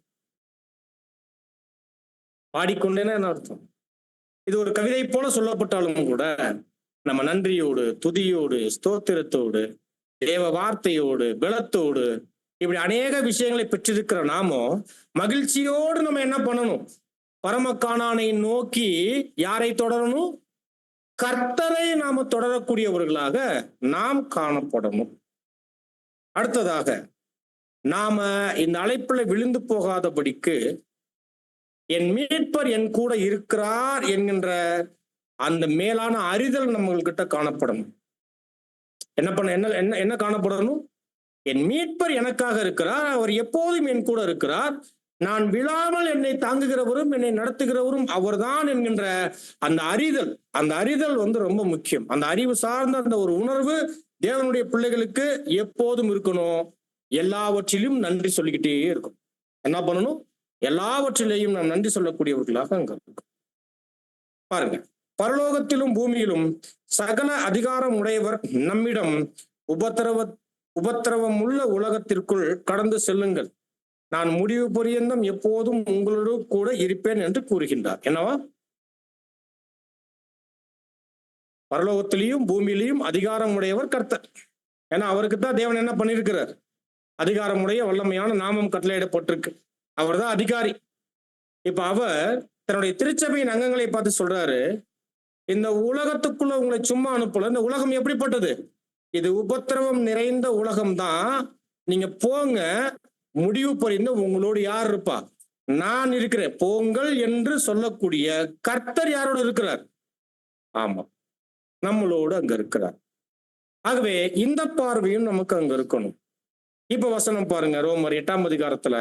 பாடிக்கொண்டேன்னா என்ன அர்த்தம்? இது ஒரு கவிதை போல சொல்லப்பட்டாலும் கூட நம்ம நன்றியோடு, துதியோடு, ஸ்தோத்திரத்தோடு, தேவ வார்த்தையோடு, பலத்தோடு, இப்படி அநேக விஷயங்களை பெற்றிருக்கிற நாமோ மகிழ்ச்சியோடு நம்ம என்ன பண்ணணும்? பரம கானானை நோக்கி யாரை தொடரணும்? கர்த்தரை நாம தொடரக்கூடியவர்களாக நாம் காணப்படணும். அடுத்ததாக, நாம இந்த அழைப்புல விழுந்து போகாதபடிக்கு என் மீட்பர் என் கூட இருக்கிறார் என்கின்ற அந்த மேலான அறிதல் நம்மகிட்ட காணப்படணும். என்ன காணப்படணும்? என் மீட்பர் எனக்காக இருக்கிறார், அவர் எப்போதும் என் கூட இருக்கிறார், நான் விழாமல் என்னை தாங்குகிறவரும் என்னை நடத்துகிறவரும் அவர்தான் என்கின்ற அந்த அறிதல் ரொம்ப முக்கியம். அந்த அறிவு சார்ந்த அந்த ஒரு உணர்வு தேவனுடைய பிள்ளைகளுக்கு எப்போதும் இருக்கணும். எல்லாவற்றிலும் நன்றி சொல்லிக்கிட்டே இருக்கும். என்ன பண்ணணும்? எல்லாவற்றிலேயும் நாம் நன்றி சொல்லக்கூடியவர்களாக அங்க இருக்கும். பாருங்க, பரலோகத்திலும் பூமியிலும் சகல அதிகாரம் உடையவர் நம்மிடம் உபத்திரவம் உள்ள உலகத்திற்குள் கடந்து செல்லுங்கள், நான் முடிவு பரியந்தம் எப்போதும் உங்களோடு கூட இருப்பேன் என்று கூறுகின்றார். என்னவா? பரலோகத்திலையும் பூமியிலையும் அதிகாரம் உடையவர் கர்த்தர். ஏன்னா அவருக்கு தான் தேவன் என்ன பண்ணியிருக்கிறார்? அதிகாரமுடைய வல்லமையான நாமம் கட்டளையிடப்பட்டிருக்கு. அவர் தான் அதிகாரி. இப்ப அவர் தன்னுடைய திருச்சபையின் அங்கங்களை பார்த்து சொல்றாரு, இந்த உலகத்துக்குள்ள உங்களை சும்மா அனுப்பல. இந்த உலகம் எப்படிப்பட்டது? இது உபத்திரவம் நிறைந்த உலகம்தான். நீங்க போங்க, முடிவு பறிந்து உங்களோடு யார் இருப்பா? நான் இருக்கிறேன், போங்கள் என்று சொல்லக்கூடிய கர்த்தர் யாரோடு இருக்கிறார்? ஆமா, நம்மளோடு அங்க இருக்கிறார். ஆகவே இந்த பார்வையும் நமக்கு அங்க இருக்கணும். இப்ப வசனம் பாருங்க, ரோமர் 8ஆம் அதிகாரத்துல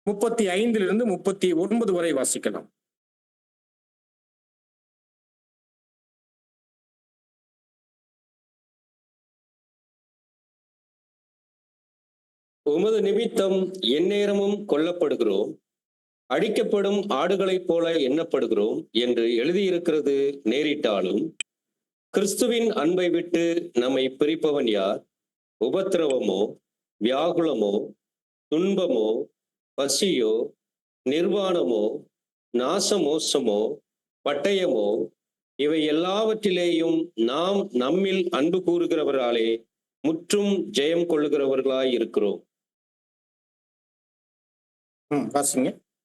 35 39 வரை வாசிக்கலாம். உமது நிமித்தம் எந்நேரமும் கொல்லப்படுகிறோம், அடிக்கப்படும் ஆடுகளைப் போல எண்ணப்படுகிறோம் என்று எழுதியிருக்கிறது நேரிட்டாலும் கிறிஸ்துவின் அன்பை விட்டு நம்மை பிரிப்பவன் யார்? உபத்திரவமோ, வியாகுலமோ, துன்பமோ, பசியோ, நிர்வாணமோ, நாசமோசமோ, பட்டயமோ, இவை எல்லாவற்றிலேயும் நாம் நம்மில் அன்பு கூறுகிறவராலே முற்றும் ஜெயம் கொள்ளுகிறவர்களாய் இருக்கிறோம்.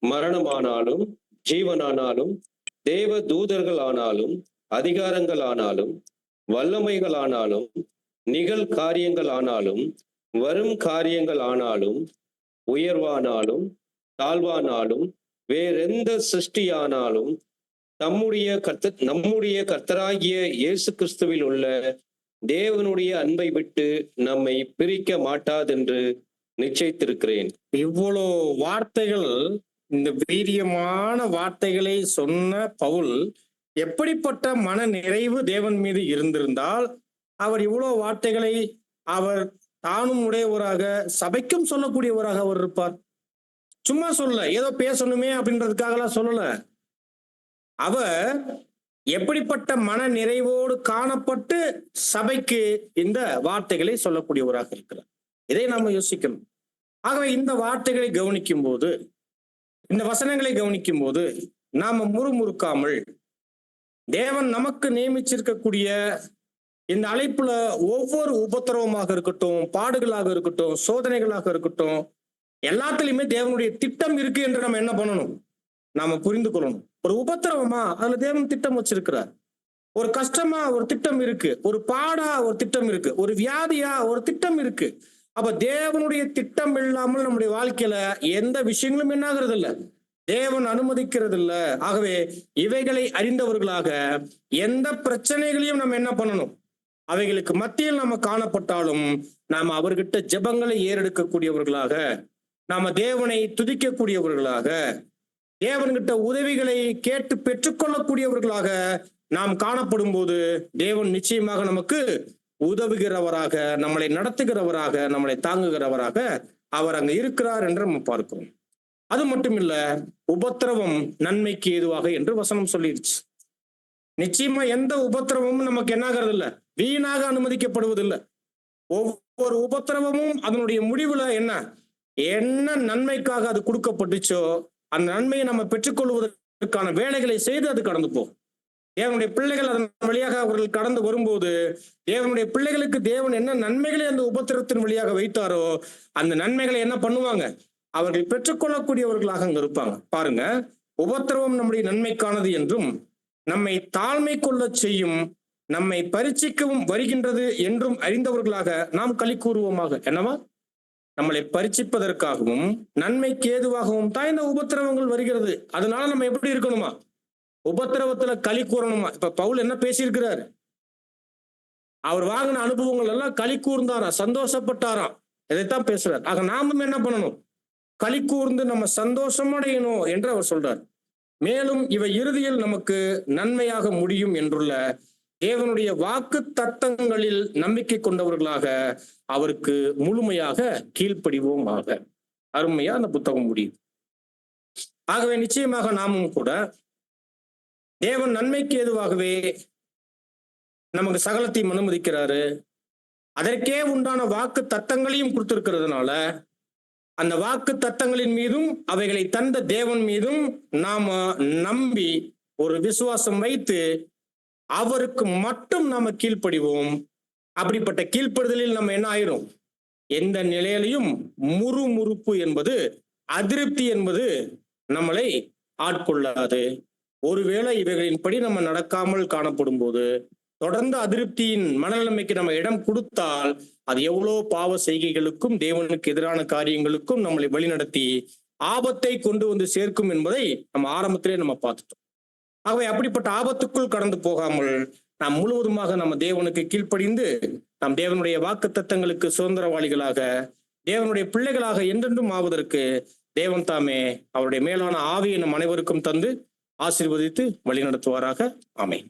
மரணமானாலும் ஜீவனானாலும் தேவ தூதர்களானாலும் அதிகாரங்களானாலும் வல்லமைகளானாலும் நிகழ் காரியங்களானாலும் வரும் காரியங்களானாலும் உயர்வானாலும் தாழ்வானாலும் வேறெந்த சிருஷ்டியானாலும் நம்முடைய கர்த்தராகிய இயேசு கிறிஸ்துவில் உள்ள தேவனுடைய அன்பை விட்டு நம்மை பிரிக்க மாட்டாதென்று நிச்சயித்திருக்கிறேன். இவ்வளோ வார்த்தைகள், இந்த வீரியமான வார்த்தைகளை சொன்ன பவுல் எப்படிப்பட்ட மன நிறைவு தேவன் மீது இருந்திருந்தால் அவர் இவ்வளோ வார்த்தைகளை அவர் தானும் உடையவராக சபைக்கும் சொல்லக்கூடியவராக அவர் இருப்பார். சும்மா சொல்ல, ஏதோ பேசணுமே அப்படின்றதுக்காகலாம் சொல்லல. அவர் எப்படிப்பட்ட மன நிறைவோடு காணப்பட்டு சபைக்கு இந்த வார்த்தைகளை சொல்லக்கூடியவராக இருக்கிறார். இதை நாம யோசிக்கணும். ஆகவே இந்த வார்த்தைகளை கவனிக்கும் போது, இந்த வசனங்களை கவனிக்கும் போது நாம முறுமுறுக்காமல் தேவன் நமக்கு நியமிச்சிருக்கக்கூடிய இந்த அழைப்புல ஒவ்வொரு உபத்திரவமாக இருக்கட்டும், பாடுகளாக இருக்கட்டும், சோதனைகளாக இருக்கட்டும், எல்லாத்துலயுமே தேவனுடைய திட்டம் இருக்கு என்று நம்ம என்ன பண்ணணும்? நாம புரிந்து கொள்ளணும். ஒரு உபத்திரவமா, அதுல தேவன் திட்டம் வச்சிருக்கிறார். ஒரு கஷ்டமா ஒரு திட்டம் இருக்கு, ஒரு பாடா ஒரு திட்டம் இருக்கு, ஒரு வியாதியா ஒரு திட்டம் இருக்கு. அப்ப தேவனுடைய திட்டம் இல்லாமல் நம்முடைய வாழ்க்கையில எந்த விஷயங்களும் என்ன ஆகுறது இல்ல, தேவன் அனுமதிக்கிறது இல்ல. ஆகவே இவைகளை அறிந்தவர்களாக எந்த பிரச்சனைகளையும் நம்ம என்ன பண்ணணும்? அவைகளுக்கு மத்தியில் நம்ம காணப்பட்டாலும் நாம் அவர்கிட்ட ஜெபங்களை ஏறெடுக்கக்கூடியவர்களாக நாம தேவனை துதிக்கக்கூடியவர்களாக, தேவன்கிட்ட உதவிகளை கேட்டு பெற்றுக்கொள்ளக்கூடியவர்களாக நாம் காணப்படும் போது தேவன் நிச்சயமாக நமக்கு உதவுகிறவராக, நம்மளை நடத்துகிறவராக, நம்மளை தாங்குகிறவராக அவர் அங்க இருக்கிறார் என்று நம்ம பார்க்கிறோம். அது மட்டும் இல்ல, உபத்திரவம் நன்மைக்கு ஏதுவாக என்று வசனம் சொல்லிருச்சு. நிச்சயமா எந்த உபத்திரவமும் நமக்கு என்ன ஆகிறது இல்ல, வீணாக அனுமதிக்கப்படுவதில்லை. ஒவ்வொரு உபத்திரவமும் அதனுடைய முடிவுல என்ன நன்மைக்காக அது கொடுக்கப்பட்டுச்சோ அந்த நன்மையை நம்ம பெற்றுக்கொள்வதற்கான வேலைகளை செய்து அது கடந்து போகும். தேவனுடைய பிள்ளைகள் அதன் வழியாக அவர்கள் கடந்து வரும்போது தேவனுடைய பிள்ளைகளுக்கு தேவன் என்ன நன்மைகளை அந்த உபத்திரத்தின் வழியாக வைத்தாரோ அந்த நன்மைகளை என்ன பண்ணுவாங்க, அவர்கள் பெற்றுக்கொள்ளக்கூடியவர்களாக அங்க இருப்பாங்க. பாருங்க, உபத்திரவம் நம்முடைய நன்மைக்கானது என்றும் நம்மை தாழ்மை கொள்ள செய்யும், நம்மை பரீட்சிக்கவும் வருகின்றது என்றும் அறிந்தவர்களாக நாம் களி கூறுவோமாக. என்னவா, நம்மளை பரீட்சிப்பதற்காகவும் நன்மைக்கு ஏதுவாகவும் தான் இந்த உபத்திரவங்கள் வருகிறது. அதனால நம்ம எப்படி இருக்கணுமா, உபத்திரவத்துல களி கூறணுமா. இப்ப பவுல் என்ன பேசியிருக்கிறார், அவர் வாங்கின அனுபவங்கள் எல்லாம் களி கூர்ந்தாராம், சந்தோஷப்பட்டாராம், இதைத்தான் பேசுறார். ஆக நாமும் என்ன பண்ணணும், களி கூர்ந்து நம்ம சந்தோஷமடையணும் என்று அவர் சொல்றார். மேலும் இவை இறுதியில் நமக்கு நன்மையாக முடியும் என்றுள்ள தேவனுடைய வாக்கு தத்தங்களில் நம்பிக்கை கொண்டவர்களாக அவருக்கு முழுமையாக கீழ்ப்படிவோமாக. அருமையா அந்த புத்தகம் முடியுது. ஆகவே நிச்சயமாக நாமும் கூட தேவன் நன்மைக்கு ஏதுவாகவே நமக்கு சகலத்தையும் அனுமதிக்கிறாரு. அதற்கே உண்டான வாக்கு தத்தங்களையும் கொடுத்திருக்கிறதுனால அந்த வாக்கு தத்தங்களின் மீதும் அவைகளை தந்த தேவன் மீதும் நாம நம்பி ஒரு விசுவாசம் வைத்து அவருக்கு மட்டும் நாம கீழ்ப்படிவோம். அப்படிப்பட்ட கீழ்ப்படுதலில் நம்ம என்ன ஆயிரும், எந்த நிலையிலையும் முறுமுறுப்பு என்பது, அதிருப்தி என்பது நம்மளை ஆட்கொள்ளாது. ஒருவேளை இவைகளின்படி நம்ம நடக்காமல் காணப்படும் போது தொடர்ந்து அதிருப்தியின் மனநிலைமைக்கு நம்ம இடம் கொடுத்தால் அது எவ்வளவு பாவ செய்கைகளுக்கும் தேவனுக்கு எதிரான காரியங்களுக்கும் நம்மளை வழிநடத்தி ஆபத்தை கொண்டு வந்து சேர்க்கும் என்பதை நம்ம ஆரம்பத்திலே நம்ம பார்த்துட்டோம். ஆகவே அப்படிப்பட்ட ஆபத்துக்குள் கடந்து போகாமல் நாம் முழுவதுமாக நம்ம தேவனுக்கு கீழ்ப்படிந்து நாம் தேவனுடைய வாக்கு தத்தங்களுக்கு சுதந்திரவாளிகளாக, தேவனுடைய பிள்ளைகளாக என்றென்றும் ஆவதற்கு தேவன் தாமே அவருடைய மேலான ஆவியை நம் அனைவருக்கும் தந்து ஆசீர்வதித்து வழி நடத்துவாராக. ஆமென்.